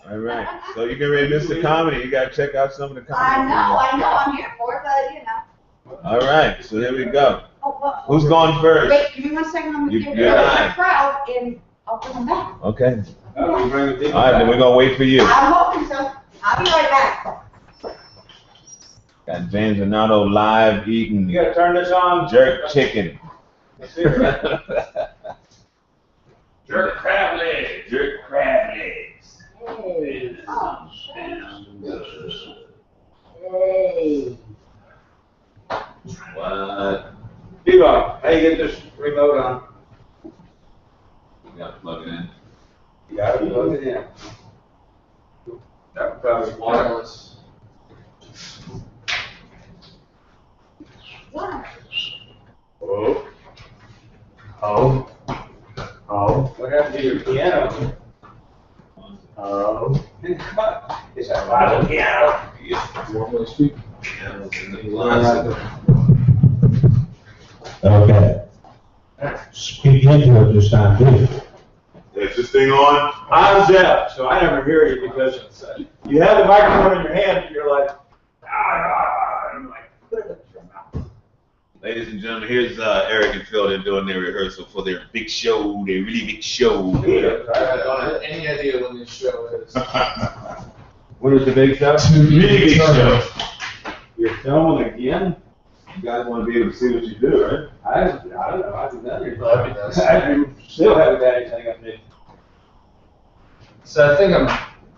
All right. So you get ready to miss the comedy. You got to check out some of the comedy. I know. I'm here for it, but you know. All right. So here we go. Who's going first? Wait, give me 1 second. I'm going to You're the crowd, and I'll bring them back. Okay. All right, then we're going to wait for you. I'm hoping so. I'll be right back. Got James Renato live eating. You got to turn this on. Jerk chicken. Jerk crab legs. Jerk crab legs. Hey. Oh, hey. What? Bebop, how you get this remote on? You got to plug it in. You got to plug it in. That would probably be wireless. What? Oh. Oh. Oh. What happened to your piano? Oh. Is that violin piano? Okay. Speak into it this time, please. Is this thing on? I'm deaf, so I never hear you because you have the microphone in your hand and you're like, I'm like, put it in your mouth. Ladies and gentlemen, here's Eric and Phil. They're doing their rehearsal for their big show, their really big show. I don't have any idea when this show is. What is the big show? Really big show. You're filming again? You guys want to be able to see what you do, right? I don't know. I haven't done it. That'd be nice. I still haven't had anything I did. So I think I'm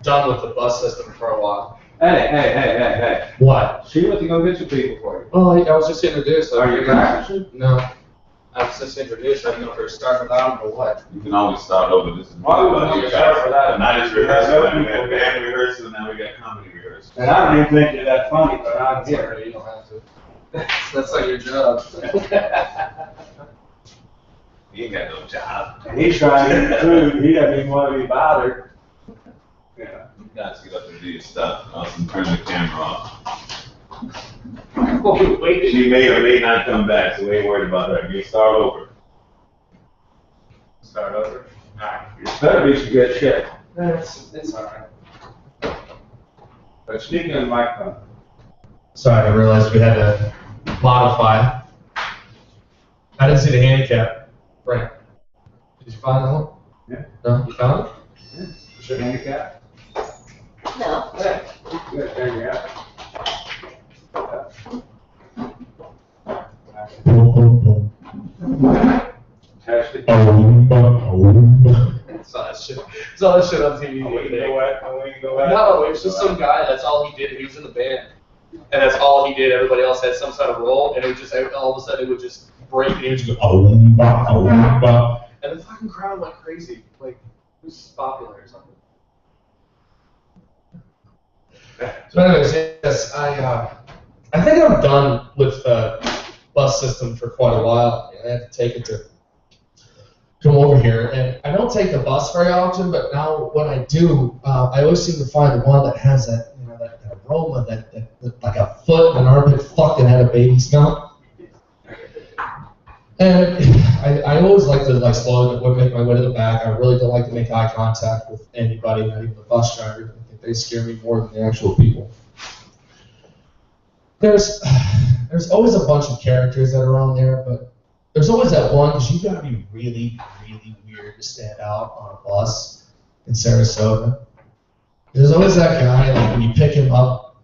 done with the bus system for a while. Hey. What? She went to go get some people for you. Well, I was just introduced. So Are you practicing? No. I was just introduced. I don't know if we're starting without or what. You can always start over. This is Why would we you start guys. without? Now it's rehearsal. Now we got band rehearsal. Now we got comedy rehearsal. And I don't even think you're that funny, but I'm That's here. all right, you don't have to. That's like your job. He ain't got no job. He's trying to get food. He doesn't even want to be bothered. Yeah. You guys get up and do your stuff. And turn the camera off. Wait. She may or may not come back, so we ain't worried about her. You start over. Start over. Alright. It better be some good shit. It's alright. But speaking of the microphone, Sorry, I realized we had to modify. I didn't see the handicap. Right. Did you find that one? Yeah. No, you found it? yeah. Sure. Handicap? No. Yeah. You gotta turn your out. Test it. Saw that shit on TV. Oh, we can go out. Oh, we can go out. No, it was just some guy. That's all he did. He was in the band, and that's all he did. Everybody else had some sort of role, and it would just all of a sudden it would just break, and he would just go, and the fucking crowd went crazy. Like, who's popular or something? So, anyways, yes, I think I'm done with the bus system for quite a while. I had to take it to come over here, and I don't take the bus very often, but now when I do, I always seem to find one that has that, you know, that aroma, that like a foot and an armpit fucking had a baby smell. And I always like to slow it, make my way to the back. I really don't like to make eye contact with anybody, not even the bus driver. I think they scare me more than the actual people. There's always a bunch of characters that are on there, but there's always that one, because you gotta be really, really weird to stand out on a bus in Sarasota. There's always that guy, like when you pick him up,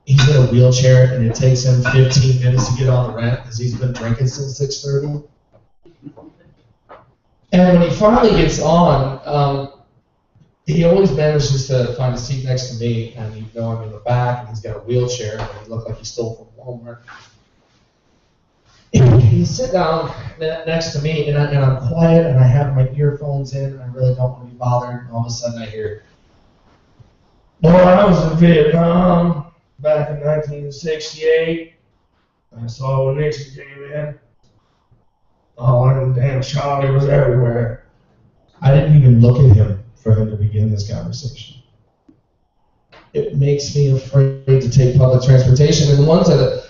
he's in a wheelchair and it takes him 15 minutes to get on the ramp because he's been drinking since 6:30. And when he finally gets on, he always manages to find a seat next to me, and you know I'm in the back, and he's got a wheelchair, and he looked like he stole from Walmart. You sit down next to me, and I'm quiet, and I have my earphones in, and I really don't want to be bothered, and all of a sudden I hear, "Boy, I was in Vietnam back in 1968. I saw when Nixon came in. Oh, and damn Charlie was everywhere." I didn't even look at him for him to begin this conversation. It makes me afraid to take public transportation, and the ones that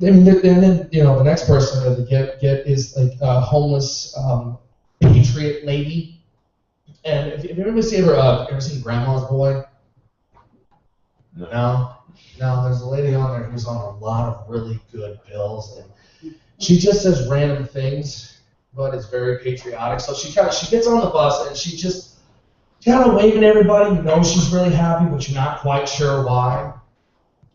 and then you know the next person that they get is like a homeless patriot lady, And if anybody's ever seen Grandma's Boy? No. No, there's a lady on there who's on a lot of really good pills, and she just says random things, but it's very patriotic. So she gets on the bus and she just kind of waving at everybody. You know she's really happy, but you're not quite sure why.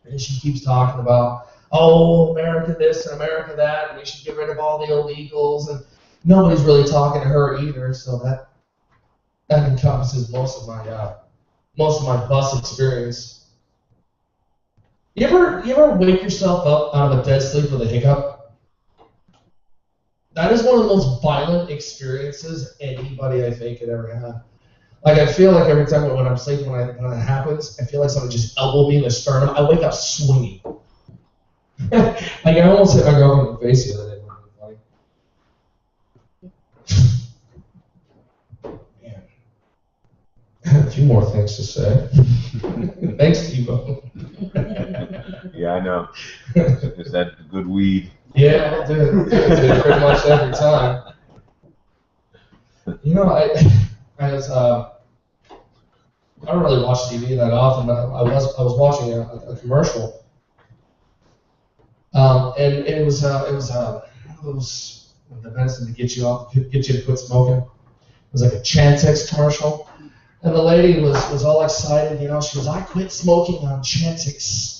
And she keeps talking about, oh, America this and America that, and we should get rid of all the illegals, and nobody's really talking to her either. So that encompasses most of my bus experience. You ever wake yourself up out of a dead sleep with a hiccup? That is one of the most violent experiences anybody I think could ever have. Like I feel like every time when I'm sleeping, when that happens, I feel like someone just elbowed me in the sternum. I wake up swinging. Like I almost hit my girlfriend in the face the other day. Man, I have a few more things to say. Thanks, Tebow. Yeah, I know. Is that good weed? Yeah, I'll do it. Pretty much every time. You know, I don't really watch TV that often, but I was watching a commercial, and it was those the medicine to get you to quit smoking. It was like a Chantix commercial, and the lady was all excited. You know, she goes, "I quit smoking on Chantix.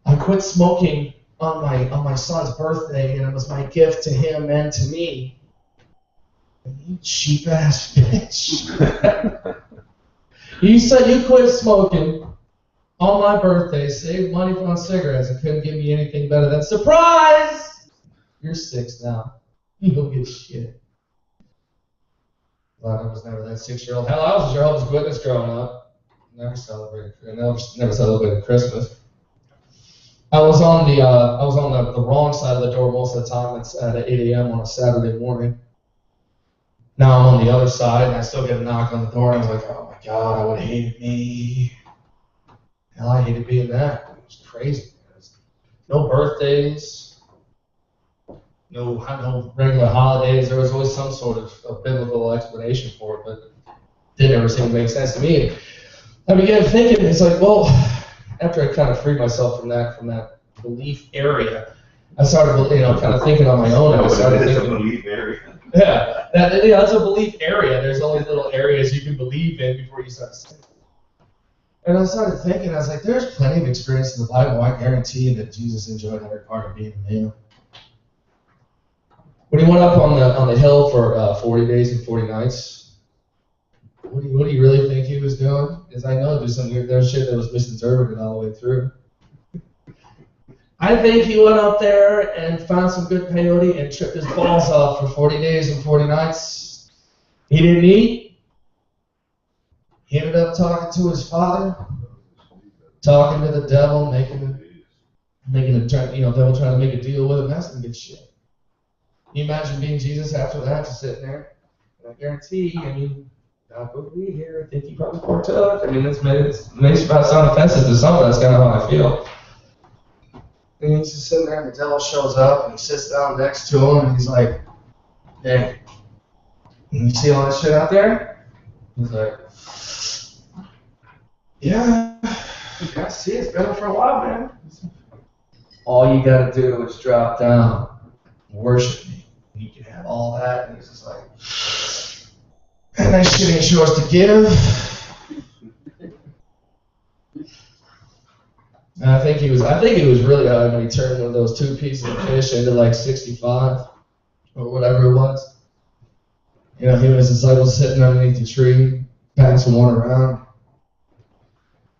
I quit smoking on my son's birthday, and it was my gift to him and to me." You cheap ass bitch. You said you quit smoking on my birthday, saved money on cigarettes, and couldn't give me anything better than surprise! You're 6 now. You don't get shit. Well, I was never that 6-year-old. Hell, I was a Jehovah's Witness growing up. Never celebrated Christmas. I was on the wrong side of the door most of the time. It's at 8 a.m. on a Saturday morning. Now I'm on the other side, and I still get a knock on the door, and I was like, oh my God, I would have hated me. Hell, I hated being that. It was crazy. No birthdays, no regular holidays. There was always some sort of biblical explanation for it, but it didn't ever seem to make sense to me. I began thinking, it's like, well, after I kind of freed myself from that belief area, I started, kind of thinking on my own. I started thinking, a belief area. Yeah, that's a belief area. There's only little areas you can believe in before you start to think. And I started thinking, I was like, there's plenty of experience in the Bible. I guarantee you that Jesus enjoyed every part of being a man. When he went up on the hill for 40 days and 40 nights, what do you really think he was doing? Because I know there's shit that was misinterpreted all the way through. I think he went up there and found some good peyote and tripped his balls off for 40 days and 40 nights. He didn't eat. He ended up talking to his father, talking to the devil, devil trying to make a deal with him. That's some good shit. Can you imagine being Jesus after that, just sitting there? And I guarantee, not going to be here. I think he probably partook. It may sound offensive to some, but that's kind of how I feel. And he's just sitting there, and the devil shows up, and he sits down next to him, and he's like, hey, you see all that shit out there? He's like, yeah, I see, it's been there for a while, man. All you gotta do is drop down, worship me, and you can have all that. And he's just like, and that shit ain't yours to give. And I think he was really high when he turned one of those 2 pieces of fish into like 65 or whatever it was. Him and his disciples sitting underneath the tree, passing one around.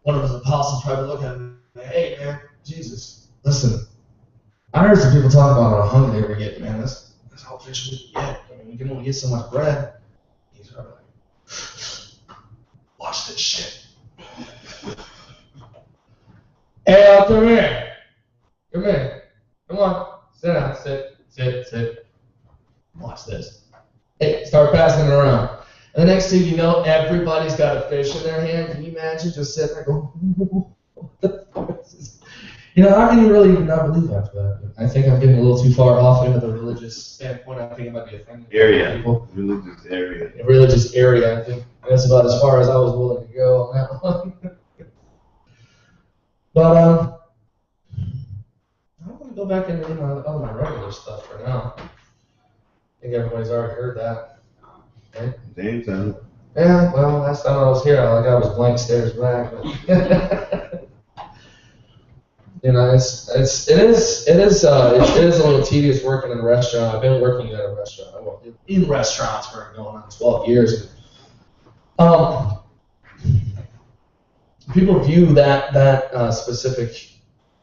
One of his apostles probably looked at him and said, hey man, Jesus, listen, I heard some people talk about how hungry they were getting, man. That's how fish we can get. We can only get so much bread. He's probably like, watch this shit. Hey, come here. Come here. Come on. Sit down. Sit. Watch this. Hey, start passing it around. And the next thing you know, everybody's got a fish in their hand. Can you imagine just sitting there going, what the fuck is this? How can you really even not believe after that? I think I'm getting a little too far off into the religious standpoint. I think it might be a thing. Area. People. Religious area. A religious area, I think. That's about as far as I was willing to go on that one. But I'm gonna go back into all my regular stuff for now. I think everybody's already heard that, right? James, Yeah, well, last time I was here, all I got was blank stares back. But you know, it is a little tedious working in a restaurant. I've been working at a restaurant, well, in restaurants for going on 12 years. People view that specific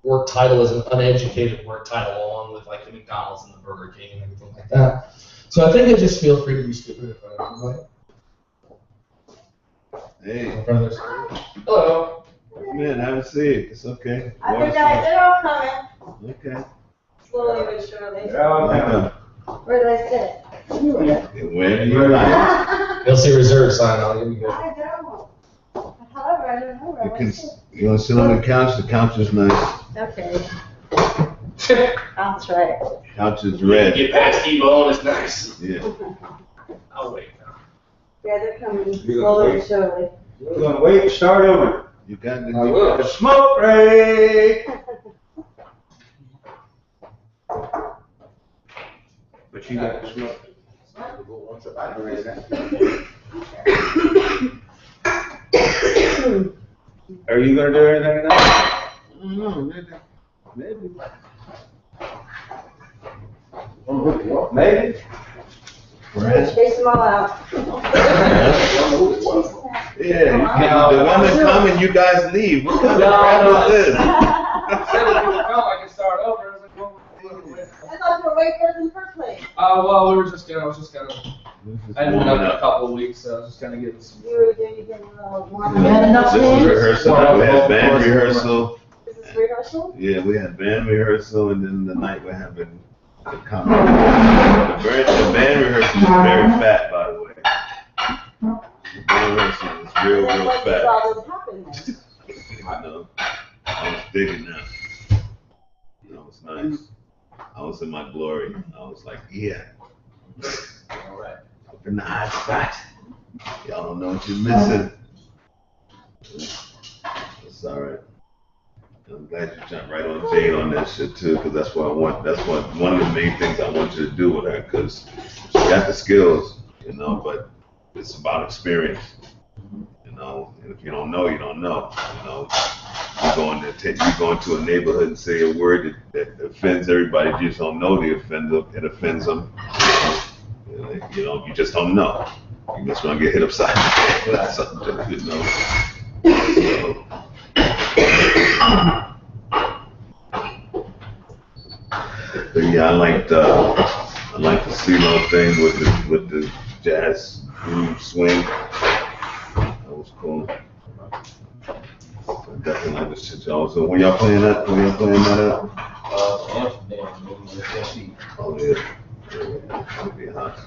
work title as an uneducated work title, along with like the McDonald's and the Burger King and everything like that. So I think I just feel free to be stupid in front of everybody. hey, Hello. man, have a seat. It's okay. I think they're all coming, Okay. slowly but surely. Welcome. Where did I sit? Where do you like? You'll see reserve sign on. You'll be good. I don't. However, I don't know where I You can, sit. you want to sit on the couch? The couch is nice. Okay. That's right. Couch is red. Get past T-Bone, it's nice. Yeah. I'll wait. Yeah, they're coming, You're gonna slowly wait. but surely. We're gonna wait, start over. You got the. I will. The smoke break. But you got the smoke. Are you gonna do anything tonight? I don't know, maybe. Maybe. Chase them all out. Yeah, you can, the women come and you guys leave. What kind of crap is this? I thought you were waiting for us in the first place. Well, we were just I was just I hadn't been up in Warming a couple of weeks, so I was just getting some. You were doing a little warm. You had enough This is names? rehearsal. We had band rehearsal. Is this rehearsal? Yeah, we had band rehearsal, and then the night we're having the comedy. The band rehearsal is very fat, by the way. The band rehearsal is real, Then real what did fat. all this happen then? I know. I was digging now. That was nice. I was in my glory. I was like, yeah. All right. Up in the hot spot. Y'all don't know what you're missing. It's all right. I'm glad you jumped right on Jane on that shit too, because that's what I want. That's what one of the main things I want you to do with her, because she got the skills, you know, but it's about experience, you know. And if you don't know, you don't know, you know. You go into a neighborhood and say a word that offends everybody. You just don't know the offender. It offends them. You know, you just don't know. You just want to get hit upside the head with something, you know. So, but yeah, I like the CeeLo thing with the jazz groove swing. That was cool. I definitely like the shit y'all. So when y'all playing that? When y'all playing that up? Amsterdam, maybe. Oh yeah. That'll be hot.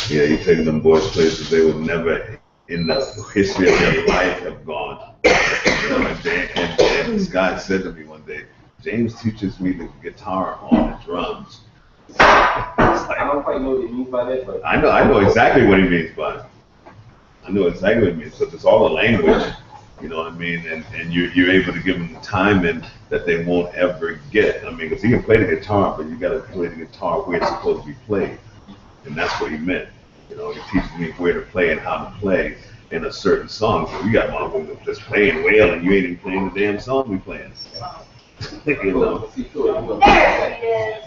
Yeah, you take them boys places they would never in the history of their life have gone. You know, and Scott said to me one day, James teaches me the guitar on the drums. It's like, I don't quite know what he means by that, but I know exactly what he means by it. I know exactly what he means. So it's all a language, you know what I mean? And you're able to give them the time in that they won't ever get. I mean, because he can play the guitar, but you got to play the guitar where it's supposed to be played. And that's what he meant. You know, he teaches me where to play and how to play in a certain song. So we got motherfuckers that's playing well and you ain't even playing the damn song we playing. You know? see, cool. There he is.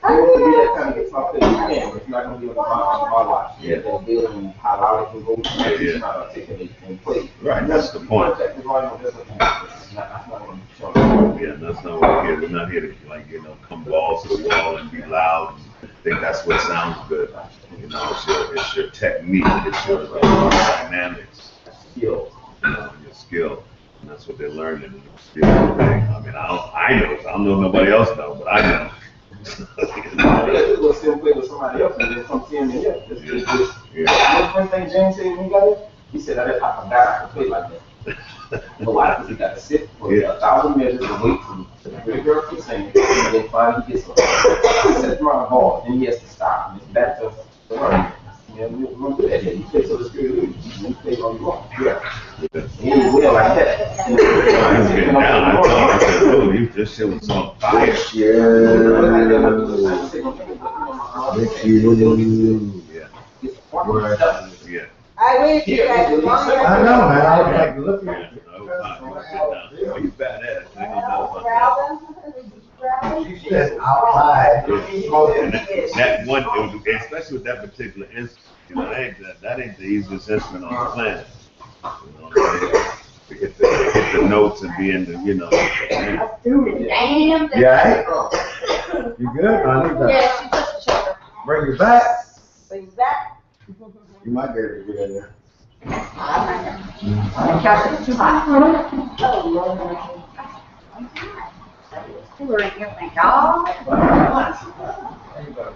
It's gonna be that kind of guitar player you can, but it's not gonna be on the bar watch. Yeah. They'll build and how loud it can go, Yeah. not articulate and play. Right, that's the point. That's not what I'm showing. Yeah, that's not what we're here. We're not here to, like, you know, come balls to the wall and be loud and think that's what sounds good. You know, it's your technique, it's your dynamics, Skill. you know, your skill. And that's what they're learning in the skill thing. I mean, I know if nobody else knows, but I know. You know? They just go sit and play with somebody else and then come see him and yeah. It's Yeah. the first thing James said when he got it, he said, I forgot I could play like that. You know why? Because he got to sit for 1,000 measures and wait for the girl keeps singing, and then finally he gets one. He sets him on the ball, and he has to stop, and it's back to the running. You And we're gonna do that. You play so the spirit with you. You play all you want. Yeah. He ain't well like that. I was getting down. I told him, I said, oh, this shit was on fire. Yeah. Yeah. I waited for you guys to long I know, man, I was like, look Yeah. at you. Oh, you badass. I didn't know about She said outside. that one, especially with that particular instrument, you know, that ain't the easiest instrument on the planet. You know what I'm saying? To hit the notes and be in the, you know. Man. Yeah. You good, honey? Yeah, she touched the shoulder. Bring you back. Bring it back. You might be able to get in there. Too hot. Oh, Lord.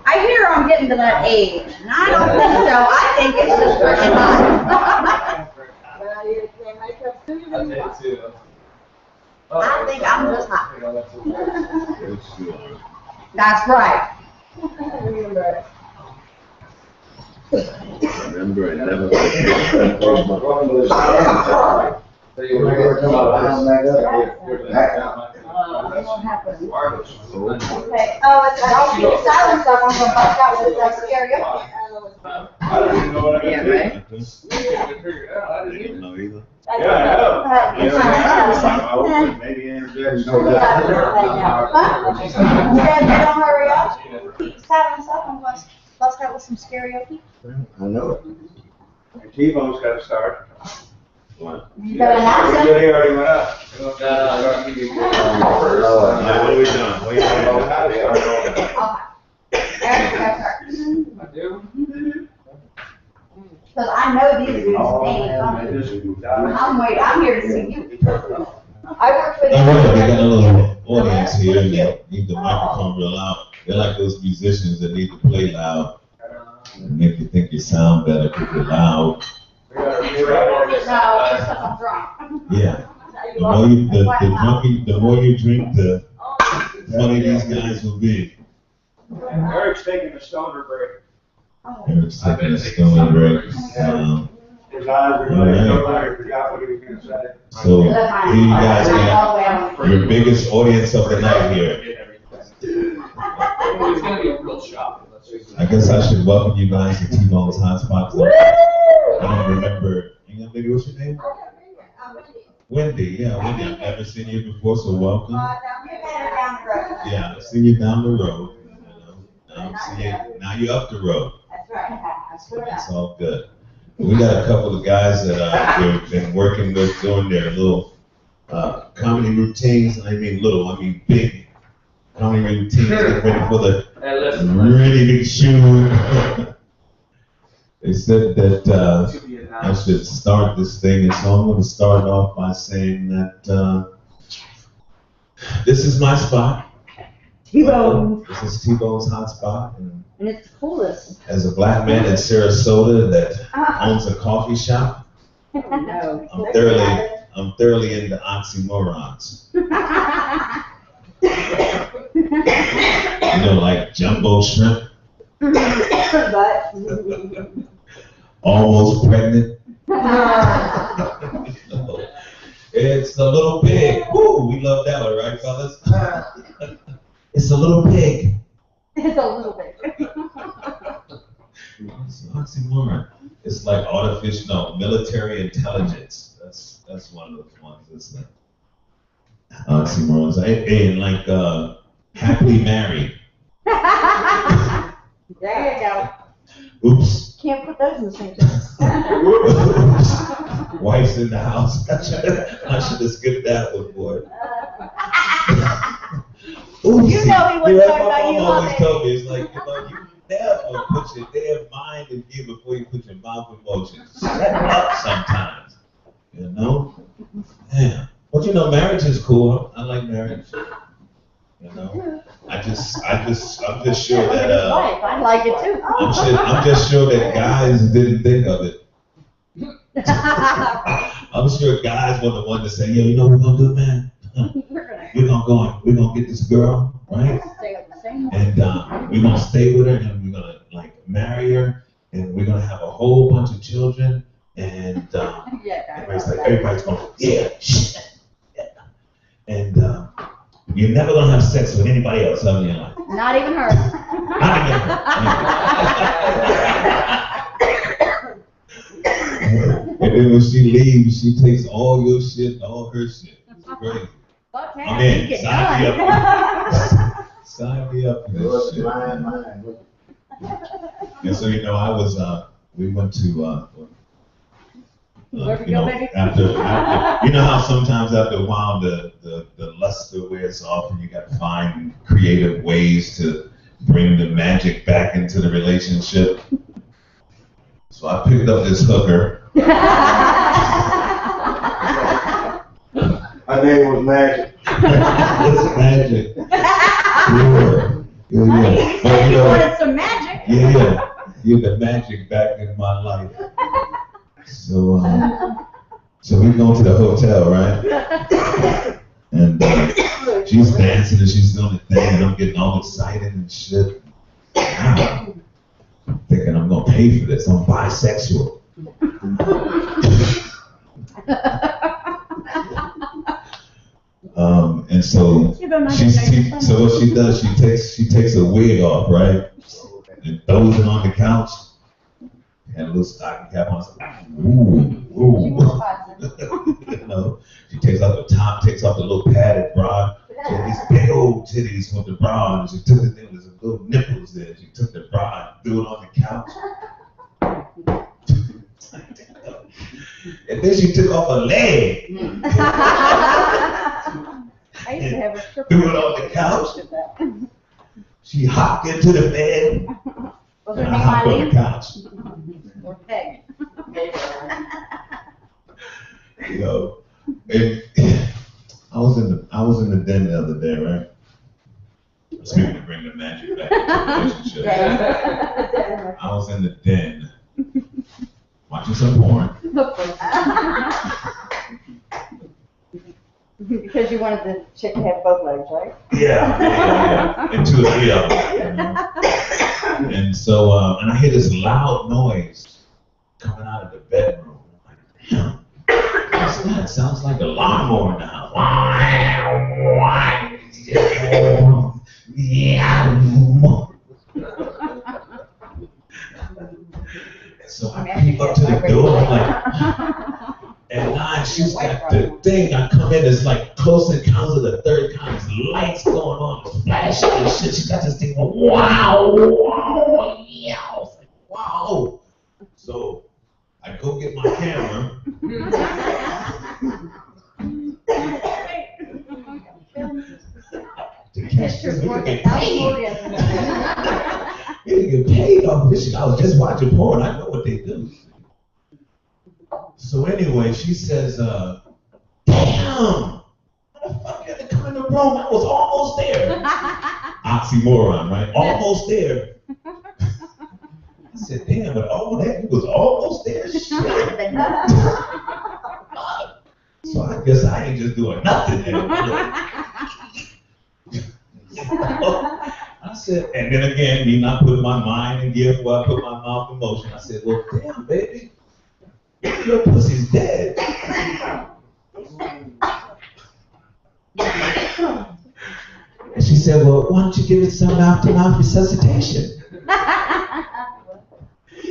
I hear I'm getting to that age, and I don't think so. I think it's just freaking hot. Well, you can't make up sooner than you want. I think I'm just hot. It's, That's right. Remember. remember and never forget. It won't happen. Okay. Oh, it's all the silent stuff. I'm gonna bust out with karaoke. I don't even know what I Yeah, got to right. I didn't know either. Yeah, I know. Maybe Dad, you don't hurry up. Keep silent stuff. I'm gonna bust out with some karaoke. I know it. T-Bone's got to start. What? You better announce it. He already went up. What are we doing? What are you doing? Eric, because I know these dudes ain't coming. I'm here to see you. I work for Oh, yeah, they got a little audience here, and they need the microphone real loud. They're like those musicians that need to play loud and make you think you sound better because you're loud. No, just because I'm drunk. Yeah. The more you drink, the funny these guys will be. Eric's taking a stoner break. Eric's taking a stoner break. His eyes are really I forgot what he was going to say. So here you guys got your biggest audience of the night here. It's gonna be a real shock. I guess I should welcome you guys to T-Bone's Hotspot. I don't remember. Young lady, what's your name? Wendy. Yeah, Wendy. I've never seen you before, so welcome. Yeah, I've seen you down the road. Now you're up the road. That's right. It's all good. We got a couple of guys that we've been working with doing their little comedy routines. I mean little, I mean big comedy routines. Getting ready for the really big shoot. They said that I should start this thing, and so I'm going to start off by saying that this is my spot. T-Bone. This is T-Bone's Hotspot. And it's the coolest. As a black man in Sarasota that owns a coffee shop, No. I'm thoroughly into oxymorons. You know, like jumbo shrimp, But. almost pregnant. It's a little pig. Woo, we love that one, right, fellas? It's a little pig. It's a little bit. It's an oxymoron. It's like artificial, military intelligence. That's one of those ones. It's like oxymorons. And like happily married. There you go. Oops. Can't put those in the same sentence. Wife's in the house. I should have skipped that one, boy. Oops. You know he wouldn't talk My about you, mom huh, always baby? told me, it's like, you never put your damn mind in gear before you put your mouth in motion. Shut up sometimes. You know? Yeah. But you know, marriage is cool. I like marriage. You know? I'm just sure that Wife, I like it too. I'm just sure that guys didn't think of it. I'm sure guys were the one to say, yo, you know what we're gonna do, man? We're gonna get this girl, right? Stay up the same way. And we're gonna stay with her and we're gonna like marry her and we're gonna have a whole bunch of children, and everybody's going, yeah, shit, yeah. And you're never gonna have sex with anybody else other than life. Not even her. Not even her. And then when she leaves, she takes all your shit, all her shit. It's crazy. Fuck I'm that, in. you get Sign me done. up. Sign me up for this shit. And so, we went to, after, you know how sometimes after a while the luster wears off and you got to find creative ways to bring the magic back into the relationship. So I picked up this hooker. Her name was Magic. It's magic. Yeah. You wanted some magic. Yeah. Get the magic back in my life. So we go to the hotel, right? And she's dancing and she's doing the thing, and I'm getting all excited and shit. I'm thinking I'm gonna pay for this. I'm bisexual. And so so what she does, she takes a wig off, right, and throws it on the couch. Had a little stocking cap on. Ooh. You know, she takes off the top, takes off the little padded bra. She had these big old titties with the bra, and she took the thing, there's little nipples there. She took the bra and threw it on the couch. And then she took off her leg. I used to have a stripper. Threw it on the couch. She hopped into the bed. Was her And I name hopped on the Eileen? couch. Or Peg? You know, and I was in the den the other day, right? Speaking of bringing the magic back into the relationship. I was in the den watching some porn. Because you wanted the chick to have both legs, right? Yeah. And 2 or 3 of them. And so, and I hear this loud noise coming out of the bedroom. I'm like, damn, what's that? It sounds like a lawnmower in the house. And so I creep up to the door, I'm like, and now she's got the thing. I come in, it's like Close Encounters of the Third Kind. There's lights going on, there's flashing and shit. She got this thing going, wow. Yeah. I was like, wow. So I go get my camera. To catch this, we didn't get paid. We didn't get paid off this shit. I was just watching porn. I know what they do. So anyway, she says, damn, how the fuck you had to come in the room? I was almost there. Oxymoron, right? Almost there. I said, damn, but all that, you was almost there? Shit. So I guess I ain't just doing nothing there. I said, and then again, me not putting my mind in gear before I put my mouth in motion. I said, well, damn, baby. Your pussy's dead. And she said, well, why don't you give it some mouth-to-mouth resuscitation?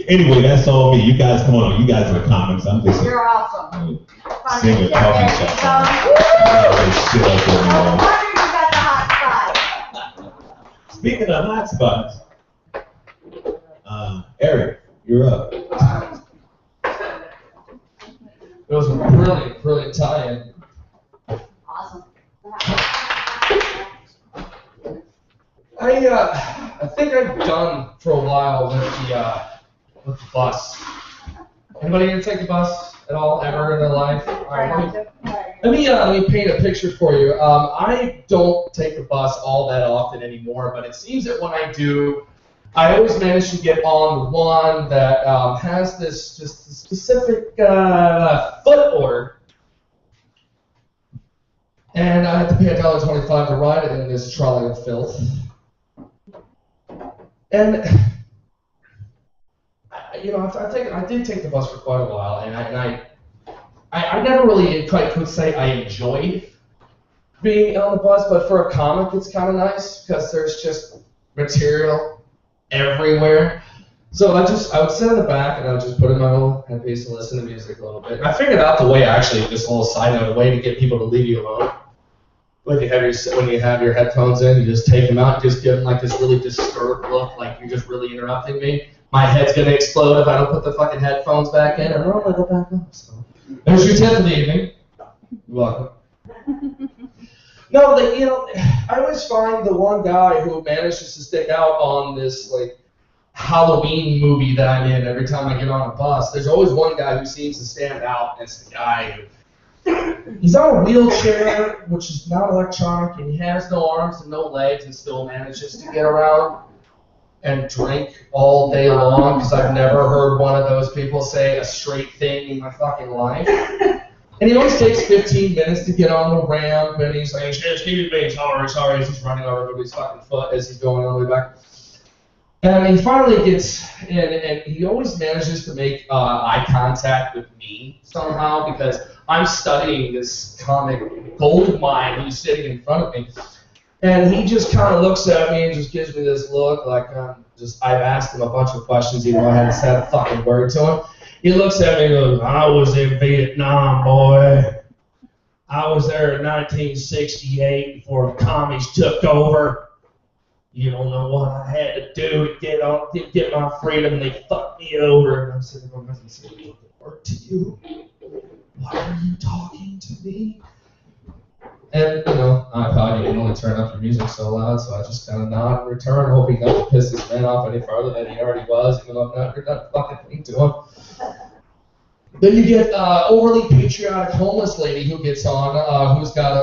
Anyway, that's all me. You guys, come on. You guys are the comments. I'm just You're awesome. Sing a coffee shop. Shit up there, man. You got the hot spot. Speaking of hot spots, Eric, you're up. It was really, really tie-in. Awesome. I think I've done for a while with the bus. Anybody gonna take the bus at all ever in their life? All right, let me paint a picture for you. I don't take the bus all that often anymore, but it seems that when I do, I always manage to get on the one that has this just specific foot order, and I have to pay $1.25 to ride it in this trolley of filth. And I did take the bus for quite a while, and I never really quite could say I enjoyed being on the bus, but for a comic, it's kind of nice because there's just material everywhere. So I would sit in the back and I would just put in my little headpiece and listen to music a little bit. And I figured out the way, actually, this little side note, a way to get people to leave you alone. When you have your headphones in, you just take them out, just give them like this really disturbed look, like you're just really interrupting me. My head's gonna explode if I don't put the fucking headphones back in. And normally go back up. So there's your tip for the evening. You're welcome. No, I always find the one guy who manages to stick out on this like Halloween movie that I'm in every time I get on a bus. There's always one guy who seems to stand out. It's the guy who he's on a wheelchair, which is not electronic, and he has no arms and no legs, and still manages to get around and drink all day long. Because I've never heard one of those people say a straight thing in my fucking life. And he always takes 15 minutes to get on the ramp, and he's like, excuse me, sorry, as he's running over everybody's fucking foot as he's going all the way back. And he finally gets in, and he always manages to make eye contact with me somehow, because I'm studying this comic gold mine who's sitting in front of me. And he just kind of looks at me and just gives me this look like I've asked him a bunch of questions, even though I hadn't said a fucking word to him. He looks at me and goes, I was in Vietnam, boy. I was there in 1968 before the commies took over. You don't know what I had to do to get my freedom. They fucked me over. And I'm sitting there going, nothing to work to you. Why are you talking to me? And, I probably didn't only turn up the music so loud, so I just kind of nod in return, hoping not to piss this man off any farther than he already was, even though I've not heard that fucking thing to him. Then you get overly patriotic homeless lady who gets on, who's got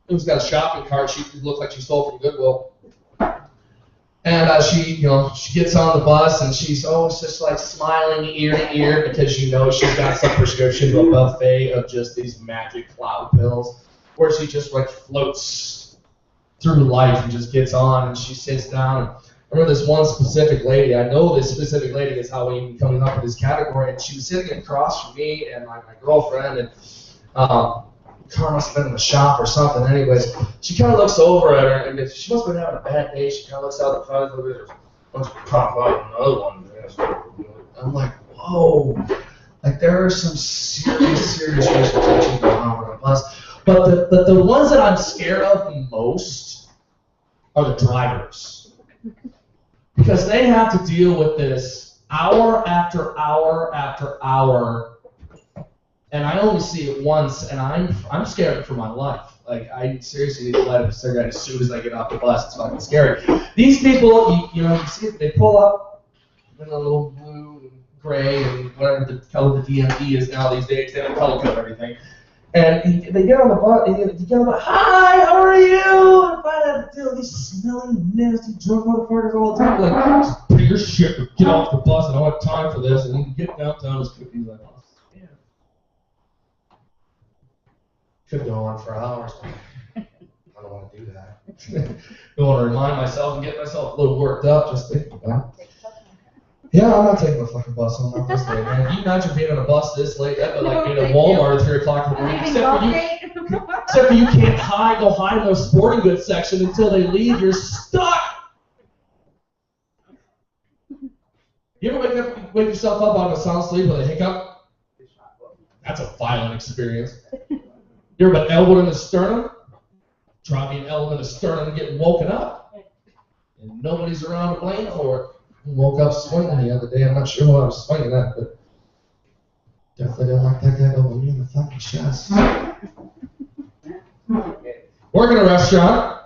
a shopping cart. She looks like she stole from Goodwill. And she gets on the bus and she's always just like smiling ear to ear because she's got some prescription to a buffet of just these magic cloud pills, where she just like floats through life and just gets on and she sits down. I remember this one specific lady. I know this specific lady is how we even coming up with this category. And she was sitting across from me and my girlfriend, and car must have been in the shop or something. Anyways, she kind of looks over at her, and if she must have been having a bad day, she kind of looks out the front of the bunch of pop out another one. I'm like, whoa. Like, there are some serious racial tensions going on with the bus. But the ones that I'm scared of the most are the drivers. Because they have to deal with this hour after hour after hour, and I only see it once, and I'm scared for my life. Like, I seriously need to light up a cigarette as soon as I get off the bus. It's fucking scary. These people, you see, they pull up in a little blue and gray and whatever the color the DMV is now these days. They don't color code everything. And they get on the bus, and you get on the bus, hi, how are you? And I find out to deal with these smelling, nasty, drunk motherfuckers all the time. Like, just put your shit, get off the bus, I don't have time for this. And you get downtown as quickly as I possibly can. Could go on for hours. I don't want to do that. I want to remind myself and get myself a little worked up just thinking about it. Yeah, I'm not taking the fucking bus on that this late, man. Can you imagine being on a bus this late? That'd be like being at Walmart at 3 o'clock in the morning. Except for you can't go hide in the sporting goods section until they leave. You're stuck. You ever wake yourself up out of a sound sleep with a hiccup? That's a violent experience. You ever been elbowed in the sternum? Try being elbowed in the sternum and getting woken up. And nobody's around to blame for it. I woke up swinging the other day. I'm not sure what I was swinging at, but definitely don't like that guy elbowing me in the fucking chest. Work in a restaurant.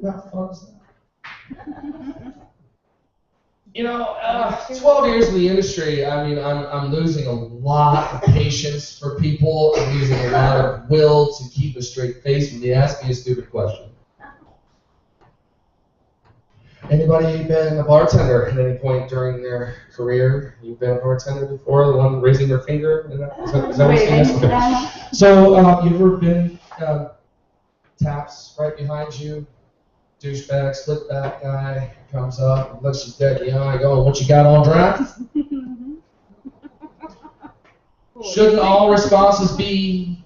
Not fun as that. 12 years in the industry, I mean, I'm losing a lot of patience for people. I'm losing a lot of will to keep a straight face when they ask me a stupid question. Anybody been a bartender at any point during their career? You've been a bartender before? The one raising their finger? Is that what you're saying? Okay. So, you've ever been taps right behind you? douchebag, slip back guy comes up and looks you dead in the eye going, what you got on draft? Shouldn't all responses be,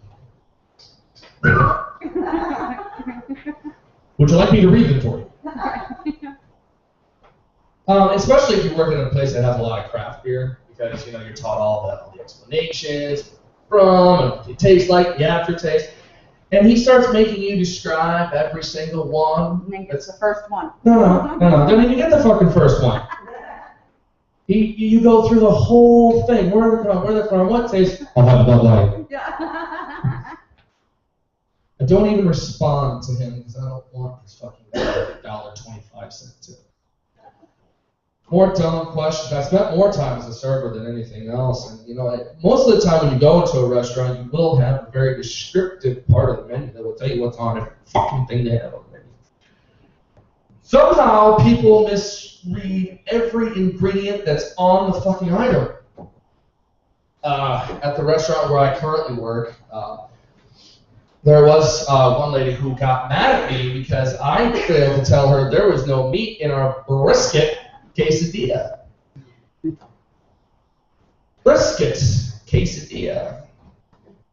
would you like me to read them for you? Especially if you're working in a place that has a lot of craft beer, because you're taught all the explanations from, and it tastes like, the aftertaste. And he starts making you describe every single one. I think it's the first one. No. Don't even get the fucking first one. You go through the whole thing. Where they're from, what taste? I'll have a Bud Light. I don't even respond to him because I don't want this fucking $1.25 tip. More dumb questions. I spent more time as a server than anything else. And most of the time when you go into a restaurant, you will have a very descriptive part of the menu that will tell you what's on every fucking thing they have on the menu. Somehow people misread every ingredient that's on the fucking item. At the restaurant where I currently work, there was one lady who got mad at me because I failed to tell her there was no meat in our brisket quesadilla. Brisket quesadilla.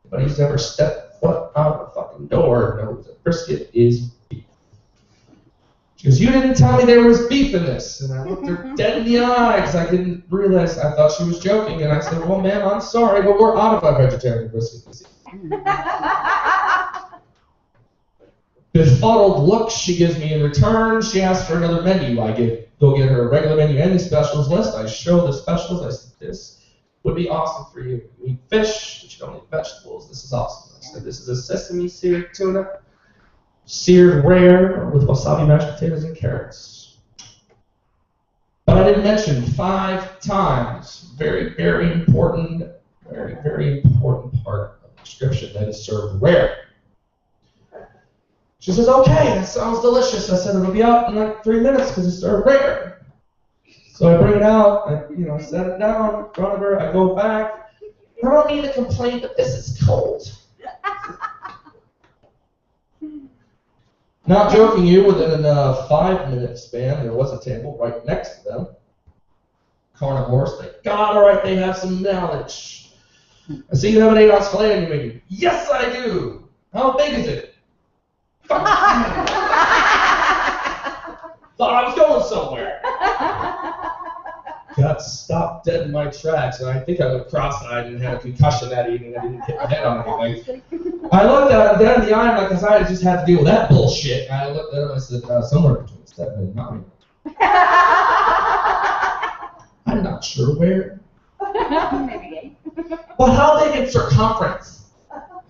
Anybody who's ever stepped foot out of the fucking door knows that brisket is beef. She goes, you didn't tell me there was beef in this. And I looked her dead in the eye because I didn't realize, I thought she was joking. And I said, well, ma'am, I'm sorry, but we're out of our vegetarian brisket quesadilla. Befuddled look she gives me in return. She asks for another menu. I go get her a regular menu and the specials list. I show the specials. I said, this would be awesome for you. You eat fish, but you don't eat vegetables. This is awesome. I said, this is a sesame seared tuna, seared rare with wasabi mashed potatoes and carrots. But I didn't mention 5 times, very, very important part of the description that is served rare. She says, okay, that sounds delicious. I said, it'll be out in like 3 minutes because it's served rare. So I bring it out, I set it down in front of her, I go back. I don't mean to complain, but this is cold. Not joking you, within a 5-minute span, there was a table right next to them. Carnivores, thank God, all right, they have some knowledge. I see you have an 8-ounce filet on your menu. Yes, I do. How big is it? Thought I was going somewhere. Got stopped dead in my tracks, and I think I went cross-eyed and had a concussion that evening. I didn't hit my head on anything. I looked at him dead in the eye, and like I just had to deal with that bullshit. I looked at him and I said, somewhere between 7 and 9. I'm not sure where. Maybe 8. But how big in circumference?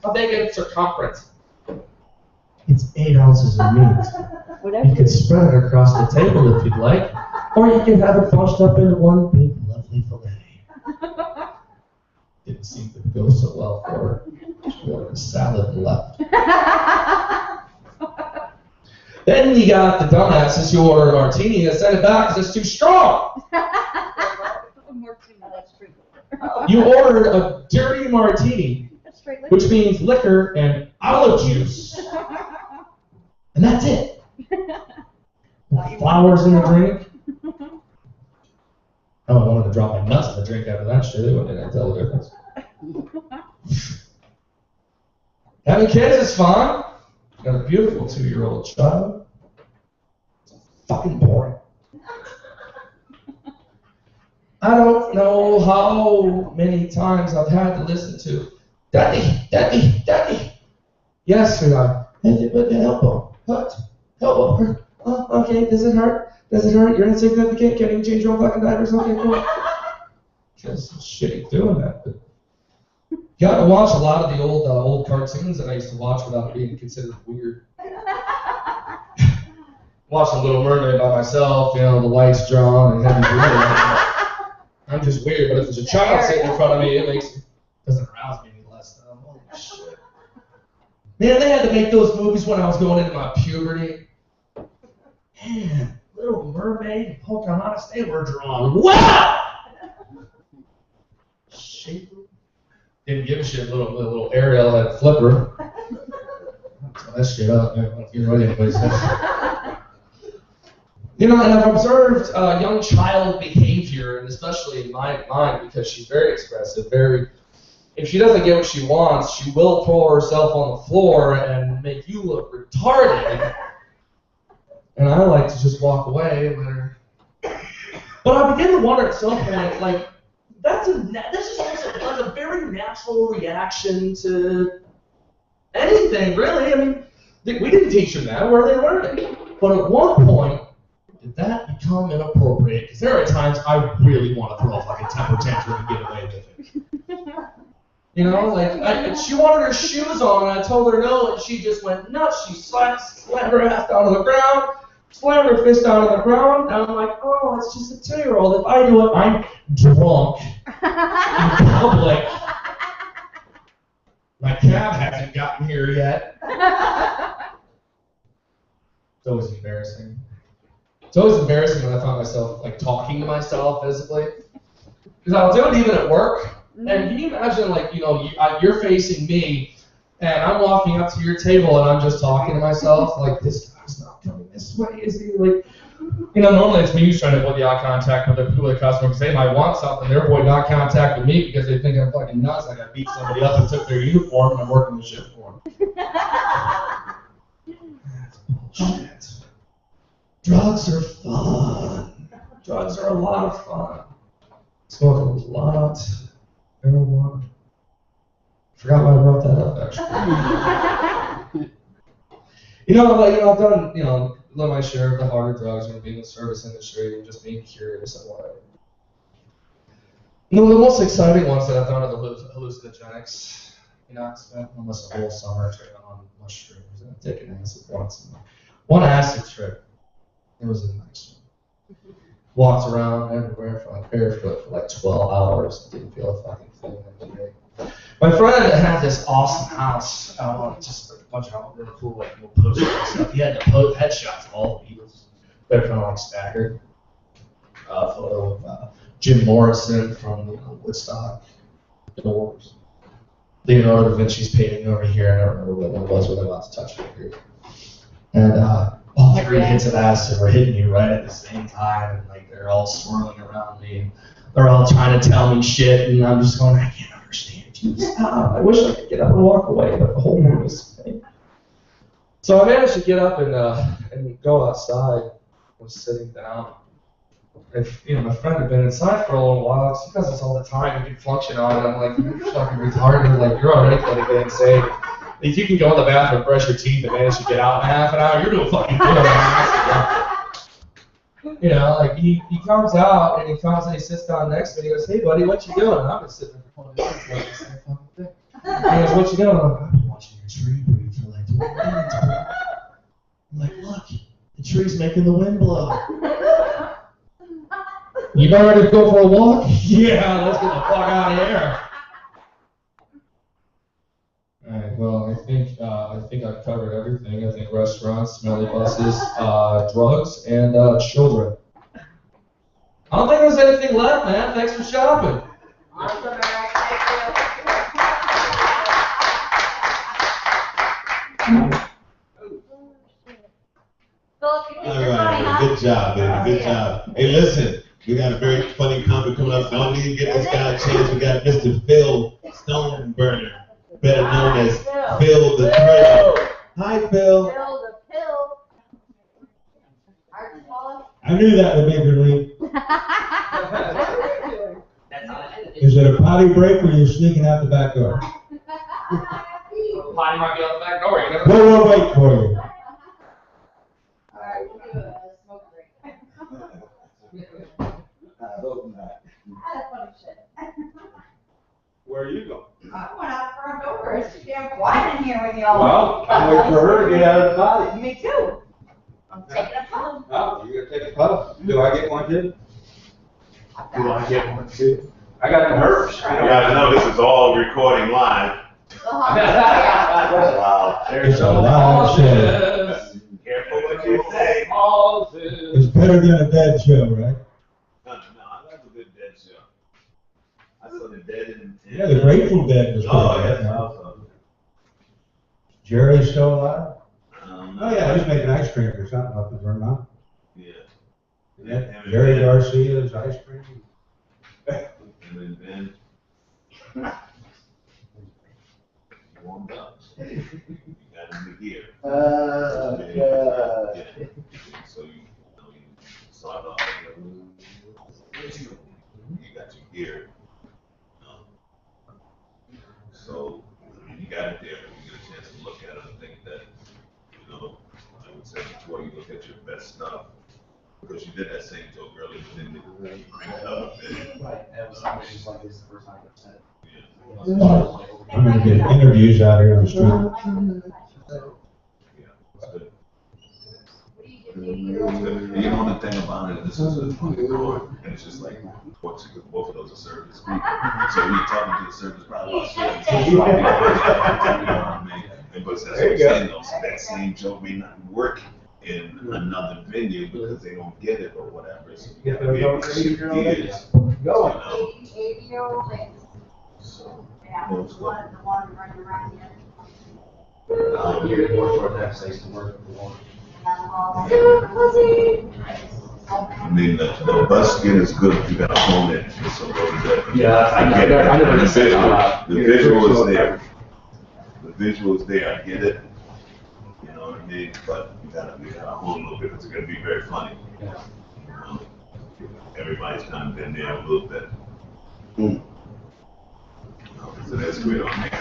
How big in circumference? It's 8 ounces of meat. You can spread it across the table if you'd like, or you can have it bunched up into one big, lovely fillet. Didn't seem to go so well for her. She wanted a salad and left. Then you got the dumbasses who order a martini and send it back because it's too strong. You ordered a dirty martini, which means liquor and olive juice. And that's it. Flowers in the drink. Oh, I wanted to drop my nuts in the drink after that shit. They wouldn't tell the difference. Having kids is fun. Got a beautiful 2-year-old child. It's fucking boring. I don't know how many times I've had to listen to, Daddy, Daddy, Daddy. Yes, sweetheart. Elbow. Hurt. Elbow. Oh, okay, does it hurt? Does it hurt? You're insignificant. Can't even change your own fucking diapers. Okay, cool. Just shitty doing that. But got to watch a lot of the old cartoons that I used to watch without being considered weird. Watched The Little Mermaid by myself, the lights drawn and heavy breathing. I'm just weird, but if there's a child sitting in front of me, doesn't arouse me any less. Holy shit. Man, they had to make those movies when I was going into my puberty. Man, Little Mermaid and Pocahontas, they were drawn well! Shit. Didn't give a shit, little Ariel had flipper. That shit up, man. You're right, anyways. You know, and I've observed young child behavior, and especially in my mind, because she's very expressive, if she doesn't get what she wants, she will throw herself on the floor and make you look retarded. And I like to just walk away and let her. But I begin to wonder at some point, like, this is also like a very natural reaction to anything, really. I mean, we didn't teach them that, where they learned it. But at one point, did that become inappropriate? Because there are times I really want to throw off like a temper tantrum and get away with it. You know, like, she wanted her shoes on, and I told her no, and she just went nuts. She slammed her ass down on the ground, slammed her fist down on the ground, and I'm like, oh, it's just a 2-year-old. If I do it, I'm drunk in public. My cab hasn't gotten here yet. It's always embarrassing. It's always embarrassing when I find myself like talking to myself physically. Because I'll do it even at work. And can you imagine, like, you know, you're facing me, and I'm walking up to your table, and I'm just talking to myself, like, this guy's not coming this way, is he? Like, you know, normally it's me who's trying to avoid the eye contact with the customer because they might want something. They're avoiding eye contact with me because they think I'm fucking nuts, like I beat somebody up and took their uniform, and I'm working the shift for them. That's bullshit. Drugs are fun. Drugs are a lot of fun. Smoking a lot. Marijuana. Forgot why I brought that up, actually. I've done, my share of the harder drugs and being in the service industry and just being curious and whatever. The most exciting ones that I've done are the hallucinogenics. I spent almost a whole summer tripping on mushrooms and taking acid once. One acid trip, it was a nice one. Walked around everywhere for like barefoot for like 12 hours. Didn't feel a fucking thing that day. My friend had this awesome house out on just a bunch of really cool like little posters and stuff. He had the headshots of all the Beatles. They're kind of like staggered. Photo of Jim Morrison from Woodstock, The Doors. Leonardo da Vinci's painting over here. I don't remember what one was where they're about to touch it here. And all 3 hits of acid were hitting me right at the same time, and like they're all swirling around me, and they're all trying to tell me shit, and I'm just going, I can't understand you. Stop. I wish I could get up and walk away, but the whole room is spinning. So I managed to get up and go outside. I was sitting down. And, my friend had been inside for a little while. She does this all the time. You can function on it. I'm like, you're fucking retarded. Like, you're already going to get insane. If you can go in the bathroom, brush your teeth, and manage to get out in half an hour, you're doing fucking good. Like he comes out and he sits down next to me. He goes, "Hey, buddy, what you doing?" And I've been sitting there for 20 minutes like the same fucking thing. He goes, "What you doing?" I'm like, "I've been watching your tree breathe for like 20 minutes." I'm like, "Look, the tree's making the wind blow." You ready to go for a walk? Yeah, let's get the fuck out of here. Alright, well, I think I've covered everything. I think restaurants, smelly buses, drugs, and children. I don't think there's anything left, man. Thanks for shopping. Awesome, Eric. Thank you. All right, good job, baby. Good job. Hey, listen, we got a very funny comment coming up. So I don't need to give this guy a chance. We got Mr. Phil Stoneburner, better known as Phil the Thrill. Hi, Phil. Phil the pill. I knew that would make her leave. Is it a potty break or are you sneaking out the back door? Potty might be out the back door. You never We'll wait for you. Alright, we'll do a smoke break. I hope not. That's funny shit. Where are you going? I went out the front door. It's too damn quiet in here with y'all. Well, I'm waiting for her to get out of the potty. Me too. I'm taking a puff. Oh, you're gonna take a puff? Do I get one too? Do I get one too? I got the herpes. You gotta know this is all recording live. Wow. There's a lot of shit. Careful what you say. It's better than a dead show, right? No, I love a good dead show. I saw the dead in. Yeah, the Grateful Dead was Oh, good. yes, also. Jerry's still alive? No. Oh yeah, he's making ice cream or something up in Vermont. Yeah. Jerry Garcia's ice cream. And then warmed up. You got in the gear. Yeah. So you start off. You got your gear. So you got it there. You get a chance to look at it and think that, I would say before you look at your best stuff, because you did that same joke earlier, but then you crank it up a bit. Right, that was like this the first time I said it. I'm gonna get interviews out here on the street. Yeah, it's good. It's good. And you know the thing about it, this is a funny chord, and it's just like both of those are service speakers. So when you're talking to the service crowd about service, you know what I mean? But that's what I'm saying though, so that same joke may not work in another venue because they don't get it or whatever. So you gotta be able to shift gears. Go. 80-year-old lady. So, Yeah, the one running around here. Here, more toward that place to work. I mean, the bus skit is good if you gotta hone it. It's really good. Yeah, I get it. I never listened to it. The visual is there. The visual is there. I get it. You know what I mean? But you gotta hone a little bit because it's gonna be very funny. Everybody's kind of been there a little bit. So that's great on there.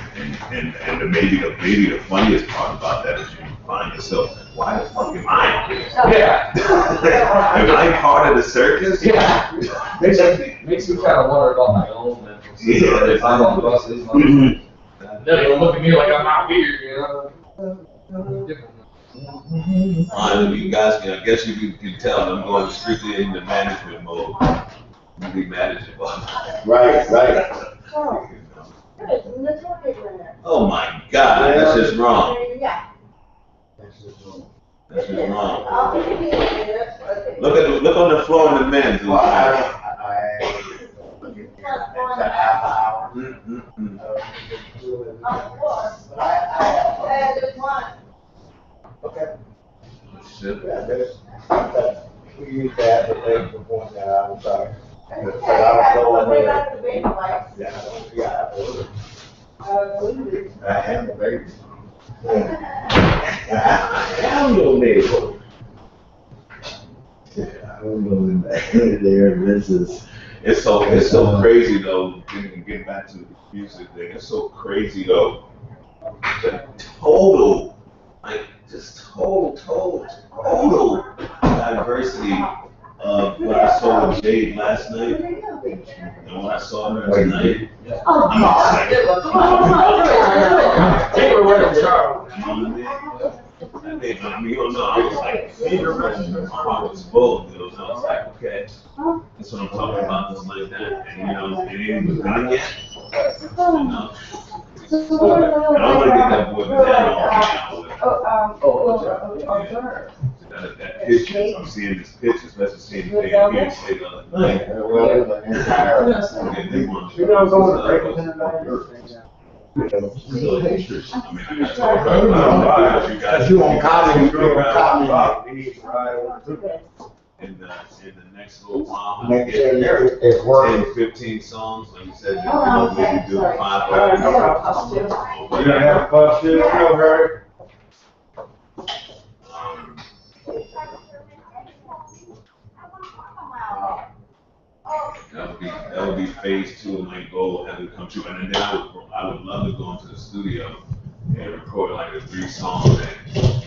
And maybe the funniest part about that is you find yourself, why the fuck am I here? Yeah. Am I part of the circus? Yeah. Makes me kind of wonder about my own mental state. Yeah. If I'm on buses, they're gonna look at me like I'm out here, you know? Fine, you guys can, I guess you can tell I'm going strictly into management mode. You be manageable. Right. Oh my God, that's just wrong. Yeah. That's just wrong. Look on the floor in the men's. Well, half an hour. Of course. I just want. Okay. Shit. Yeah, we use that, but they can point that out, I'm sorry. I was way back to the baby lights. Yeah. I am a baby. I'm no neighbor. I don't know in there, this is. It's so crazy though, getting back to the music thing, it's so crazy though. The total diversity of what I saw with Jade last night and what I saw her tonight. Oh, God. They were wearing Charles. You know what I mean? I mean, you don't know, I was like, my heart was full, I was like, okay, that's what I'm talking about, just like that, and it ain't even done yet, And I want to get that boy banana on that pitch, I'm seeing this pitch, especially seeing the thing say the other night. You know, going to break it in the Still hatred. I mean, I told her, you guys. You want comedy, you want comedy. In the next little while, Make sure get it's working. 10, 15 songs, like you said, Okay, maybe do sorry. 5 Alright, no problem. You're gonna have a puff too, no hurry. That would be phase 2 of my goal had to come true, and then I would love to go into the studio and record like a 3-song thing.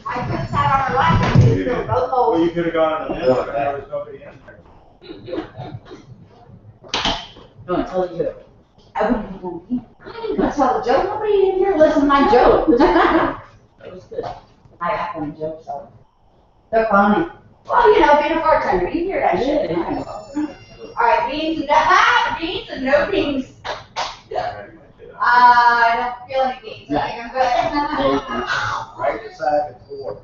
I could sat on her lap and just filled both Well, holes. you could have gone in the middle, but there was nobody in there. Don't tell you. I wouldn't even tell the joke. Nobody in here listen to my joke. That was good. I got them jokes, so. They're funny. Well, being a bartender, you hear that shit. All right, beans and no beans. I don't feel any beans. I think I'm good. Right beside the floor.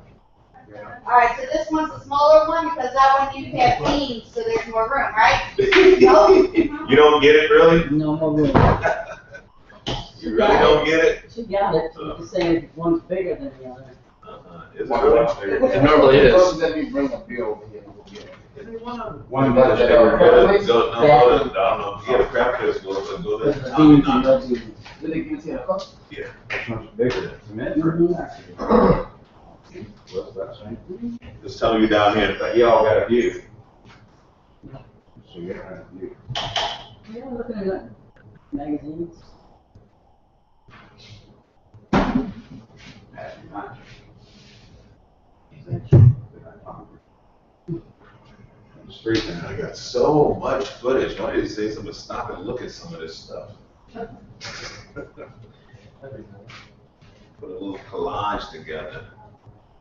All right, so this one's a smaller one because that one you have beans, so there's more room, right? Nope. You don't get it, really? No more room. You really don't get it? She got it, you're saying one's bigger than the other. Is it really? It normally is. Let me bring a bill over here. We'll get it. One But bigger. Go to, I don't know, get a crab fest, go to With the the Tommy beans and no Knox. beans. Did they give it to you in a cup? Yeah. This one's bigger. Mhm. What's that saying? Just tell you down here, like, Y'all got a view. So you don't have a view. Yeah, looking at that. Magazines. Pass me mine. Street and I got so much footage, why did you say something, stop and look at some of this stuff? Put a little collage together.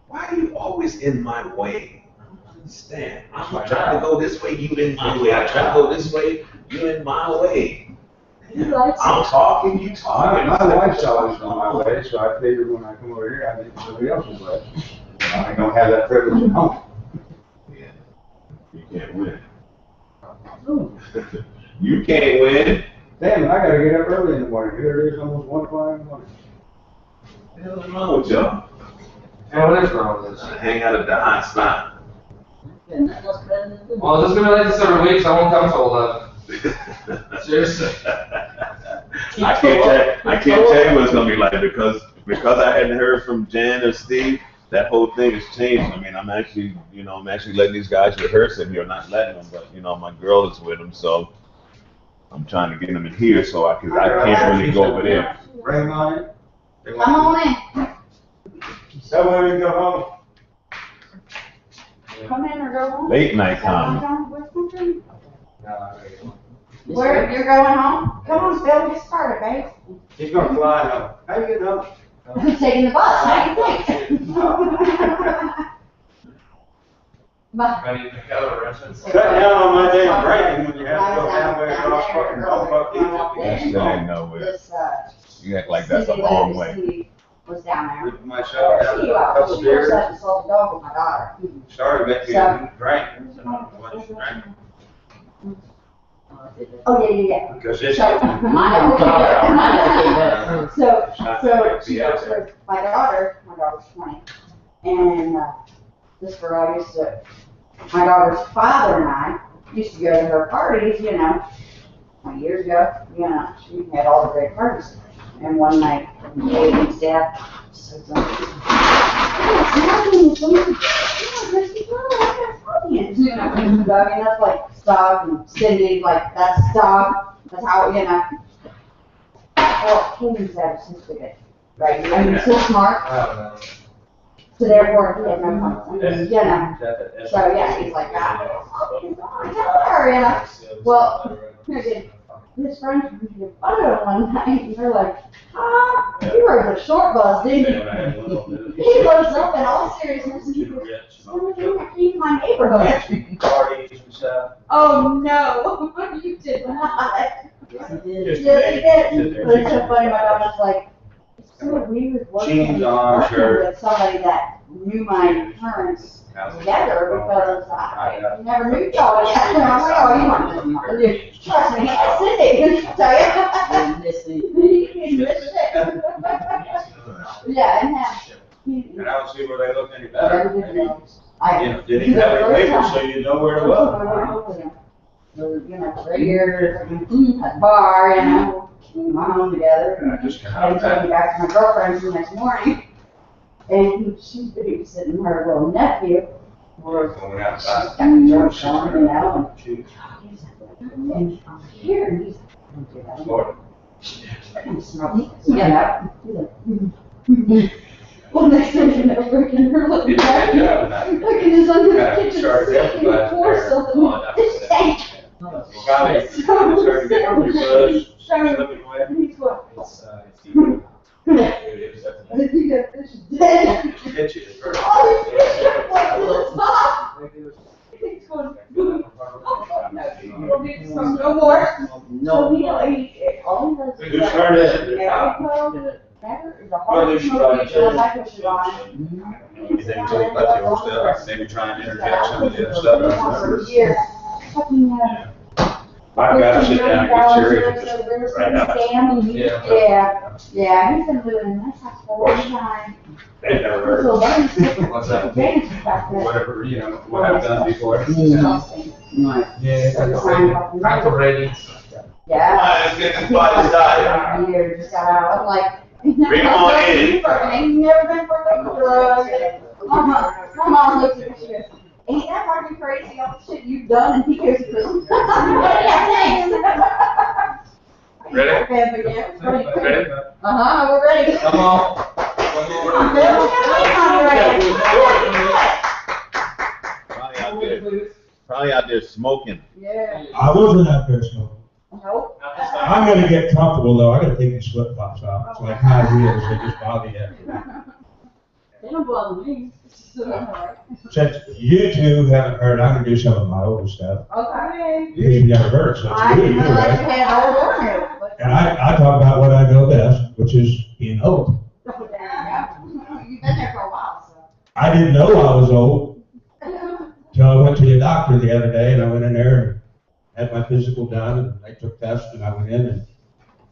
Why are you always in my way? I don't understand. I'm trying to go this way, you in my way. I try to go this way, you in my way. He likes I'm talking, you talking. My wife's always on my way, so I figure when I come over here, I think somebody else's way. I ain't gonna have that privilege at home. Yeah. You can't win. Ooh. You can't win. Damn it, I gotta get up early in the morning. Here it is, almost 1 o'clock in the morning. What the hell's wrong with y'all? And what is wrong with this? Hang out at the hot spot. And that was better than this. Well, this is gonna be like this every week, so I won't come till 11. Seriously. I can't tell you what it's gonna be like because I hadn't heard from Jan or Steve. That whole thing has changed. I mean, I'm actually letting these guys rehearse in here, not letting them, but my girl is with them, so I'm trying to get them in here so I can't really go over there. Bring them on in. Come on in. That way we can go home. Come in or go home. Late night comedy. Where, you're going home? Come on, Phil, get started, babe. He's gonna fly home. How you getting home? I'm taking the bus, how do you think? Bye. I need to cover reference. Cut down on my damn brain when you have to go halfway across fucking Buffalo. That's ain't nowhere. This, You act like that's a long way. Cindy was down there. Leave myself I down see you out, she was upstairs. at the soft dog with my daughter. Started making me drink. Oh, yeah. Because it's. So, my daughter, so she works with my daughter's 20, and, this girl used to, my daughter's father and I used to go to her parties, 20 years ago, she had all the great parties. And one night, David's dad said something. I mean, that's like Stog and Cindy, like that's Stog, that's how, Well, King's dad is so good, right? I mean, so smart, so therefore he had no consequences, So, yeah, he's like, tell her, Well, his friends were photo one night, and they're like, you rode the short bus, didn't you? He looks up in all seriousness and he goes, you my neighborhood. Parties and stuff. Oh, no, you did not. Yes, he did. Yeah, he did. But it's so funny, my daughter's like, it's so weird Jeans on, shirt. with somebody that knew my parents together because I never knew y'all yet. And I'm like, oh, you want trust me, I Cindy, tell you. He missed it. Yeah, and And I don't see where they look any better. I. Did he have a paper so you know where to look? Right here at the bar, my home together. I just And came back to my girlfriend's the next morning. And she's babysitting her little nephew. Going outside. She's got the church on, and I'm here, and he's like, Florida. well, next thing you know, freaking her looking back, looking his under the kitchen sink and pour something. This tank. Finally, So, started getting early buzz, Sorry. slipping away. He's going, It's you got fish dead. itchy. Oh, he's fishing like a little top. He's going, oh, no, you don't need to come no more. So he, all he does is. Who started it? Yeah, Never, the Or at least you hardest try motivation to. I push it on. Anything to about the old stuff, maybe try and interject some of the other stuff I For remember. years. I've got to sit down and get serious and just write out. Yeah, he's been living in my house for a long time. They've never heard So of James, what's that? James back there. Whatever, you know, what I've done before. Michael Brady. Yeah. Let's get this body started. Year just got out. I'm like. Bring 'em on in. Ain't never been for a drug. My mom looks at me, she goes, ain't that fucking crazy all the shit you've done? And he goes, yeah, thanks. Ready? Ready? Uh-huh, we're ready. Come on. Probably out there smoking. Yeah. I wasn't out there smoking. Nope. I'm gonna get comfortable though. I gotta take these flip flops off. It's like high heels. They just bother you after that. They don't bother me. Since you two haven't heard, I'm gonna do some of my old stuff. Okay. You've never heard, so I it's really didn't new, realize you right? had old or new. And I talk about what I know best, which is being old. There you go. You've been there for a while, so. I didn't know I was old till I went to the doctor the other day, and I went in there and had my physical done, and they took tests, and I went in, and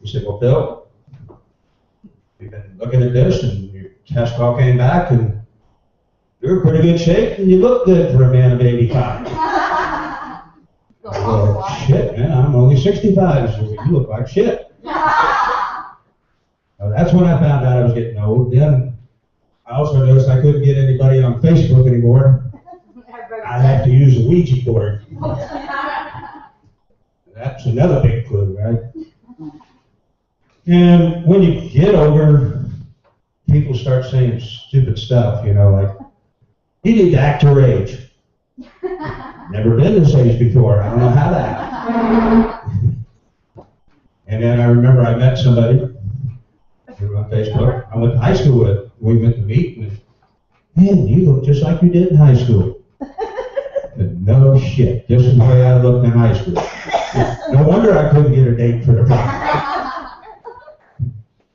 he said, well, Bill, we've been looking at this, and your test all came back, and you're in pretty good shape, and you look good for a man of 85. Well, shit, man, I'm only 65, so you look like shit. Well, that's when I found out I was getting old. Then I also noticed I couldn't get anybody on Facebook anymore. I have to use a Ouija board. That's another big clue, right? And when you get older, people start saying stupid stuff, you know, like, you need to act your age. Never been this age before. I don't know how to act. And then I remember I met somebody on Facebook. I went to high school with. We went to meet, and man, you look just like you did in high school. But no shit. This is the way I looked in high school. No wonder I couldn't get a date for the prom.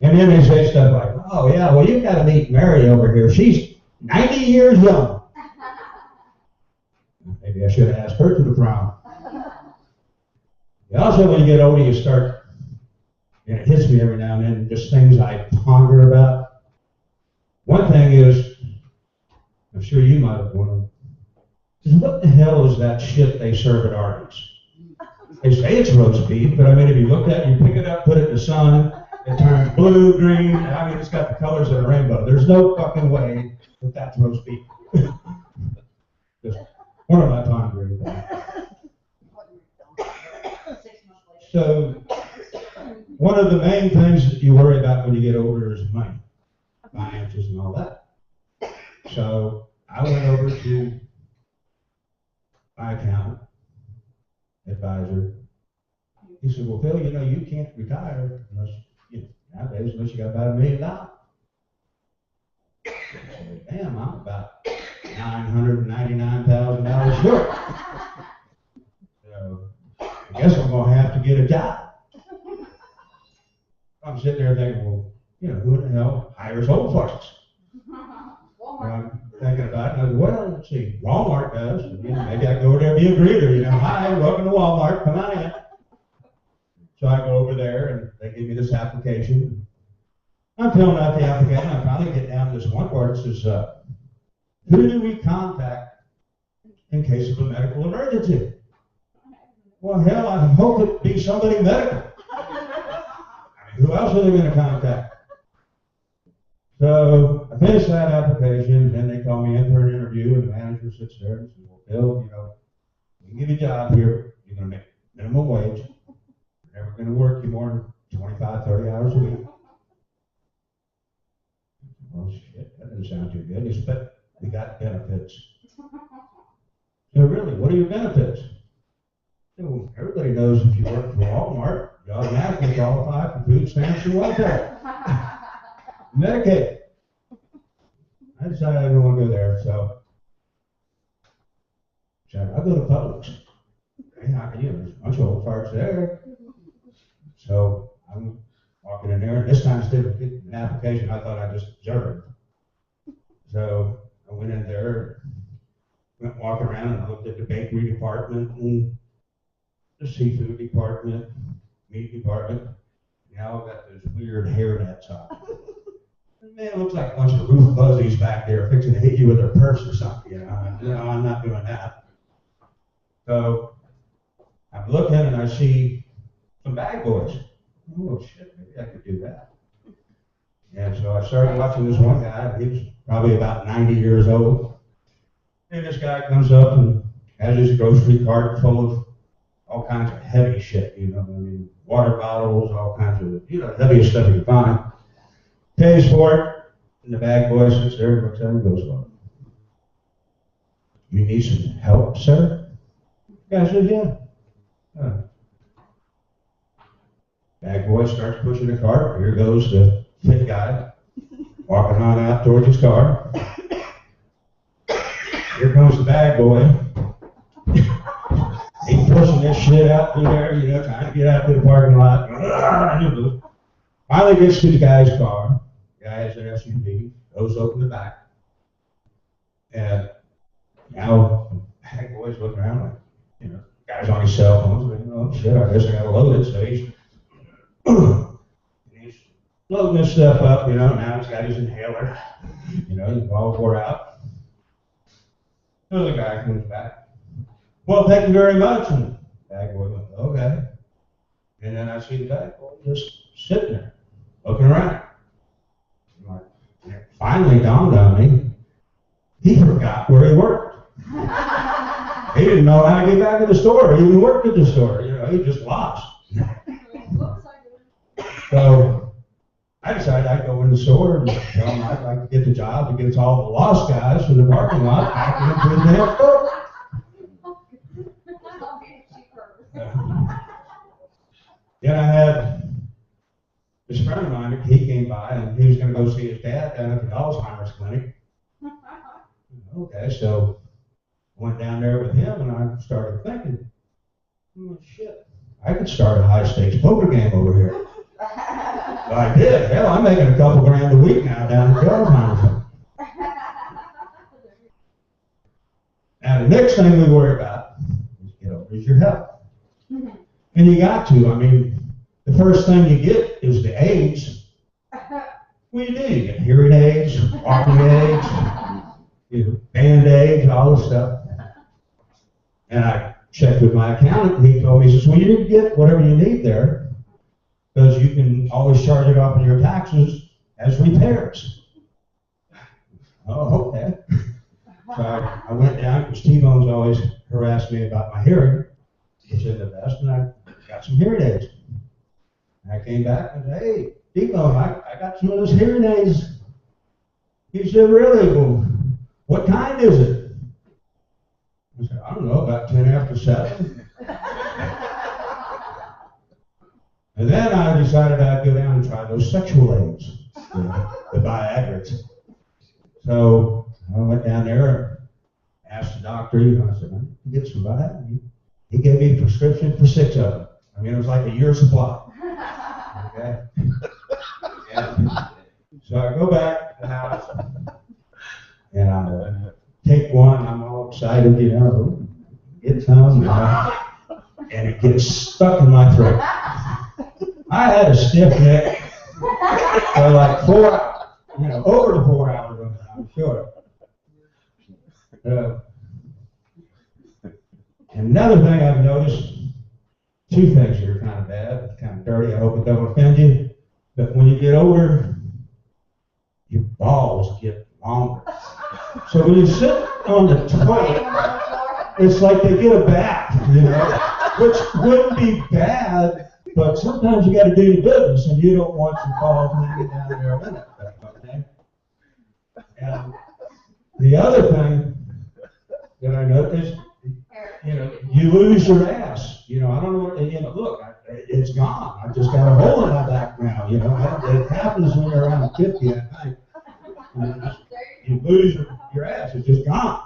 And then they say stuff like, oh yeah, well you've got to meet Mary over here. She's 90 years young. Maybe I should have asked her to the prom. And also when you get older, you start, and it hits me every now and then, just things I ponder about. One thing is, I'm sure you might have wondered, is what the hell is that shit they serve at Arby's? They say it's roast beef, but I mean, if you look at it, you pick it up, put it in the sun, it turns blue, green, I mean, it's got the colors of the rainbow. There's no fucking way that that's roast beef. Just, what am I pondering about? So, one of the main things that you worry about when you get older is money, finances and all that. So, I went over to my accountant, advisor. He said, well, Phil, you know, you can't retire unless, you know, nowadays, unless you got about $1 million. I said, damn, I'm about $999,000 short. So, I guess I'm going to have to get a job. I'm sitting there thinking, well, you know, who the hell hires old folks? And I'm thinking about it, and I said, well, let's see, Walmart does. And, you know, maybe I can go over there and be a greeter, you know, hi, welcome to Walmart, come on in. So I go over there, and they give me this application. I'm filling out the application. I finally get down to this one part. It says, who do we contact in case of a medical emergency? Well, hell, I hope it be somebody medical. I mean, who else are they going to contact? So I finished that application, then they call me in for an interview, and the manager sits there and says, well, Bill, you know, we can give you a job here. You're going to make minimum wage. You're never going to work you more than 25, 30 hours a week. Well, shit, that doesn't sound too good. He said, but we got benefits. So really, what are your benefits? Well, everybody knows if you work for Walmart, you automatically qualify for food stamps and welfare. Medicaid. I decided I didn't want to go there, so I'll go to Publix. Hey, you know, there's a bunch of old farts there. So I'm walking in there, and this time instead of getting an application, I thought I just observed. So I went in there, went walking around, and I looked at the bakery department and the seafood department, meat department. Now I've got those weird hairnets on. Man, it looks like a bunch of roof fuzzies back there fixing to hit you with their purse or something. You know, I'm not doing that. So I'm looking and I see some bag boys. Oh shit, maybe I could do that. And so I started watching this one guy. He was probably about 90 years old. And this guy comes up and has his grocery cart full of all kinds of heavy shit, you know, I mean, water bottles, all kinds of, you know, heaviest stuff you can find. Pays for it, and the bag boy sits there and looks at him and goes, well, you need some help, sir? The guy says, yeah. Bag boy starts pushing the cart. Here goes the fit guy, walking on out towards his car. Here comes the bag boy. He's pushing this shit out through there, you know, trying to get out to the parking lot. Finally gets to the guy's car. The guy has an SUV, goes open the back. And now the bag boy's looking around like, you know, the guy's on his cell phone. Like, oh shit, I guess I gotta load it. So he's loading this stuff up, you know, now he's got his inhaler, you know, he's all wore out. So the guy comes back. Well, thank you very much. And the bag boy went, okay. And then I see the bag boy just sitting there, looking around. Like, it finally dawned on me, he forgot where he worked. He didn't know how to get back to the store. He even worked at the store. You know, he just lost. So I decided I'd go in the store and tell him I'd like to get the job to get all the lost guys from the parking lot back into the damn store. Then I had this friend of mine, he came by and he was going to go see his dad down at the Alzheimer's clinic. Okay, so I went down there with him and I started thinking, oh shit, I could start a high stakes poker game over here. So I did. Hell, I'm making a couple grand a week now down at the Alzheimer's clinic. Now the next thing we worry about is your health. And you got to. I mean, the first thing you get is the aids. What do? You get hearing aids, walking aids, band-aids, all this stuff. And I checked with my accountant, and he told me, he says, well, you need to get whatever you need there, because you can always charge it off in your taxes as repairs. Oh, okay. So I went down, because T-Bone's always harassed me about my hearing. He said the best, and I got some hearing aids. And I came back and said, hey, T-Bone, I got some of those hearing aids. He said, really? Well, what kind is it? I said, I don't know, about 10 after 7. And then I decided I'd go down and try those sexual aids, the Viagra. So I went down there and asked the doctor, you know, I said, I need to get some Viagra. He gave me a prescription for 6 of them. I mean, it was like a year's supply. Okay? And so I go back to the house and I take one. I'm all excited, you know, get some, you know, and it gets stuck in my throat. I had a stiff neck for like 4 hours, you know, over the 4 hours, I'm sure. Another thing I've noticed, 2 things that are kind of bad, kind of dirty, I hope it don't offend you, but when you get older, your balls get longer. So when you sit on the toilet, it's like they get a bath, you know, which wouldn't be bad, but sometimes you got to do your business, and you don't want your balls hanging down there in it, okay? And the other thing that I noticed, you know, you lose your ass. You know, I don't know what, you know, look, it's gone. I've just got a hole in my back now, you know. It happens when you're around 50, I think. You lose your ass. It's just gone.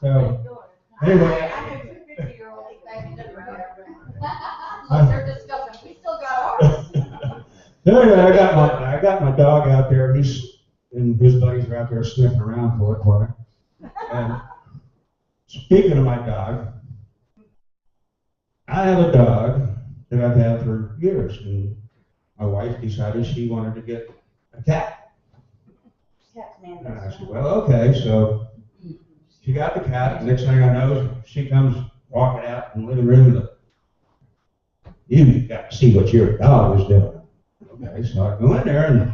So, anyway. They're discussing. We still got ours. Anyway, I got my dog out there. And his buddies are out there sniffing around for me. And speaking of my dog, I have a dog that I've had for years, and my wife decided she wanted to get a cat. And I said, well, okay, so she got the cat, and next thing I know, she comes walking out in the living room, and you got to see what your dog is doing. Okay, so I go in there, and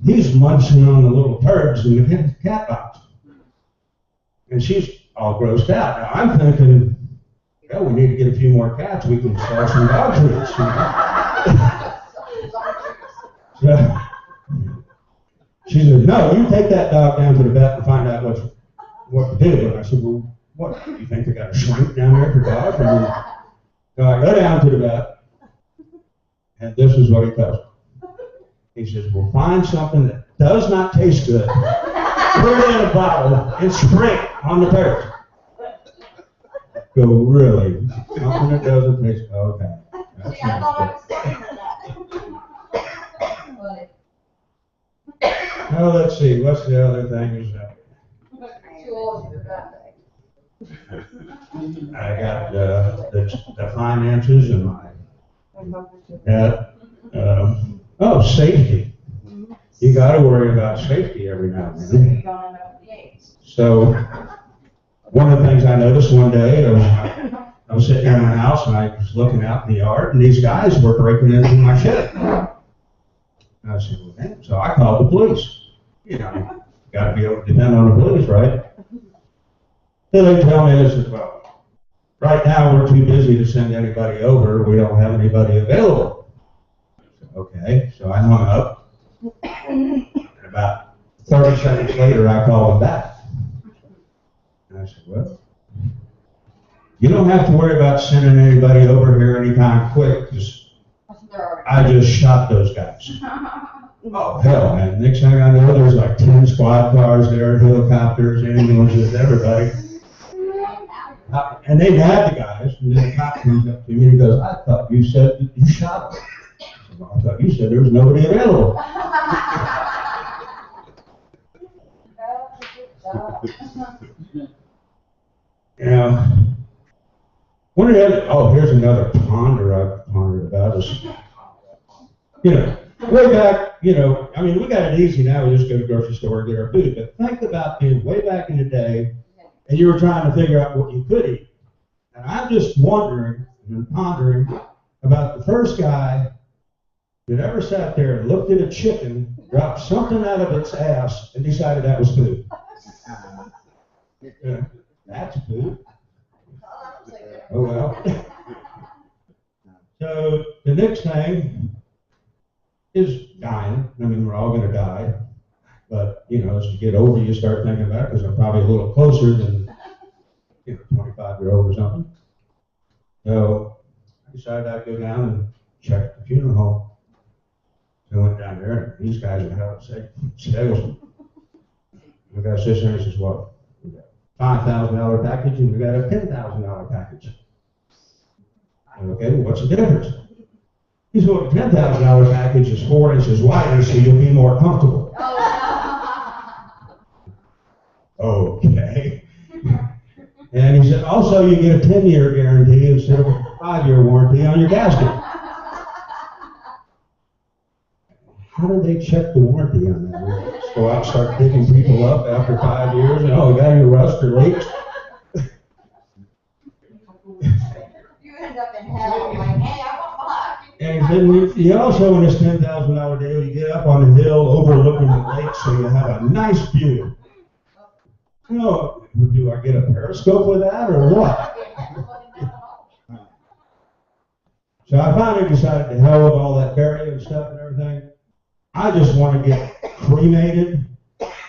he's munching on the little turds in the cat box. And she's all grossed out. Now I'm thinking, well, we need to get a few more cats. We can sell some dog treats. So she said, no, you take that dog down to the vet and find out what to do. And I said, well, what? You think they got a shrink down there for dogs? So I go down to the vet, and this is what he tells me. He says, we'll find something that does not taste good, put it in a bottle, and spray it on the turd. Go, really? Something that doesn't taste good? Okay. That's nice. Now let's see, what's the other thing? I got the finances and my safety. You got to worry about safety every now and then. So one of the things I noticed one day, I was sitting in my house and I was looking out in the yard, and these guys were breaking into my shed. And I said, well, man, so I called the police. You know, got to be able to depend on the police, right? So they tell me, I said, well, right now we're too busy to send anybody over. We don't have anybody available. I said, okay, so I hung up. And about 30 seconds later, I called them back. And I said, well, you don't have to worry about sending anybody over here anytime quick, because I just shot those guys. Oh, hell, man. Next thing I know, there's like 10 squad cars there, helicopters, ambulances, everybody. And they had the guys, and then the cop comes up to me and he goes, I thought you said that you shot them. I said, well, I thought you said there was nobody available. You know, one of the other, here's another ponder I've pondered about is, you know, way back, you know, I mean, we got it easy now. We just go to the grocery store and get our food. But think about being way back in the day, and you were trying to figure out what you could eat. And I'm just wondering and pondering about the first guy that ever sat there and looked at a chicken, dropped something out of its ass, and decided that was food. That's food. Oh, well. So the next thing is dying. I mean, we're all going to die. But, you know, as you get older, you start thinking about it, because I'm probably a little closer than, you know, 25-year-old or something. So I decided I'd go down and check the funeral home. So I went down there, and these guys would have salesmen. The guy sits there and says, well, we got a $5,000 package, and we got a $10,000 package. Okay, well, what's the difference? He said, well, the $10,000 package is 4 inches wider, so you'll be more comfortable. Okay. And he said, also, you get a 10-year guarantee instead of a 5-year warranty on your gasket. How do they check the warranty on that? Just go out and start picking people up after 5 years, and we got any rust or leaks? You end up in hell, like, hey, I want mine. And then you also, in this $10,000 deal, you get up on the hill overlooking the lake, so you have a nice view. You know, do I get a periscope with that, or what? So I finally decided to hell with all that burial and stuff and everything. I just want to get cremated,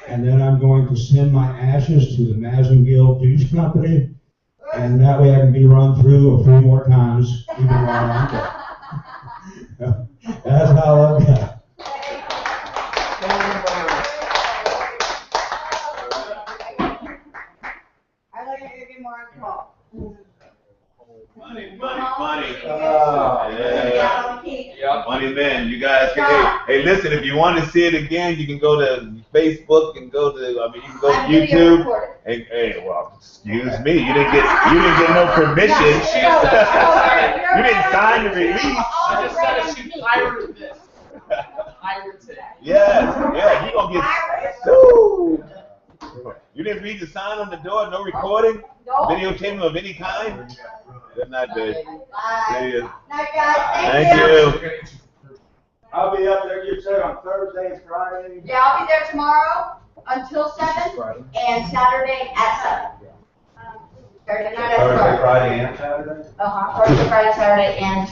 and then I'm going to send my ashes to the Mazengill Juice Company, and that way I can be run through a few more times, even while I'm dead. That's how I've got it. I thought you were going to get more alcohol. Money. Yeah. Money men, you guys can listen, if you want to see it again, you can go to Facebook and go to, I mean, you can go to I'm video YouTube. recorded. And, hey, well, excuse me, you didn't get no permission. You didn't sign the release. I just said she pirated this. Pirated. Yeah, you gonna get sued. You didn't read the sign on the door, no recording, videotaping of any kind? Good night, babe. See ya. Night, guys. Thank you. I'll be up there, you said on Thursday and Friday? Yeah, I'll be there tomorrow until 7 and Saturday at 7. Thursday night at 12. Thursday, Friday, and Saturday? Thursday, Friday, Saturday, and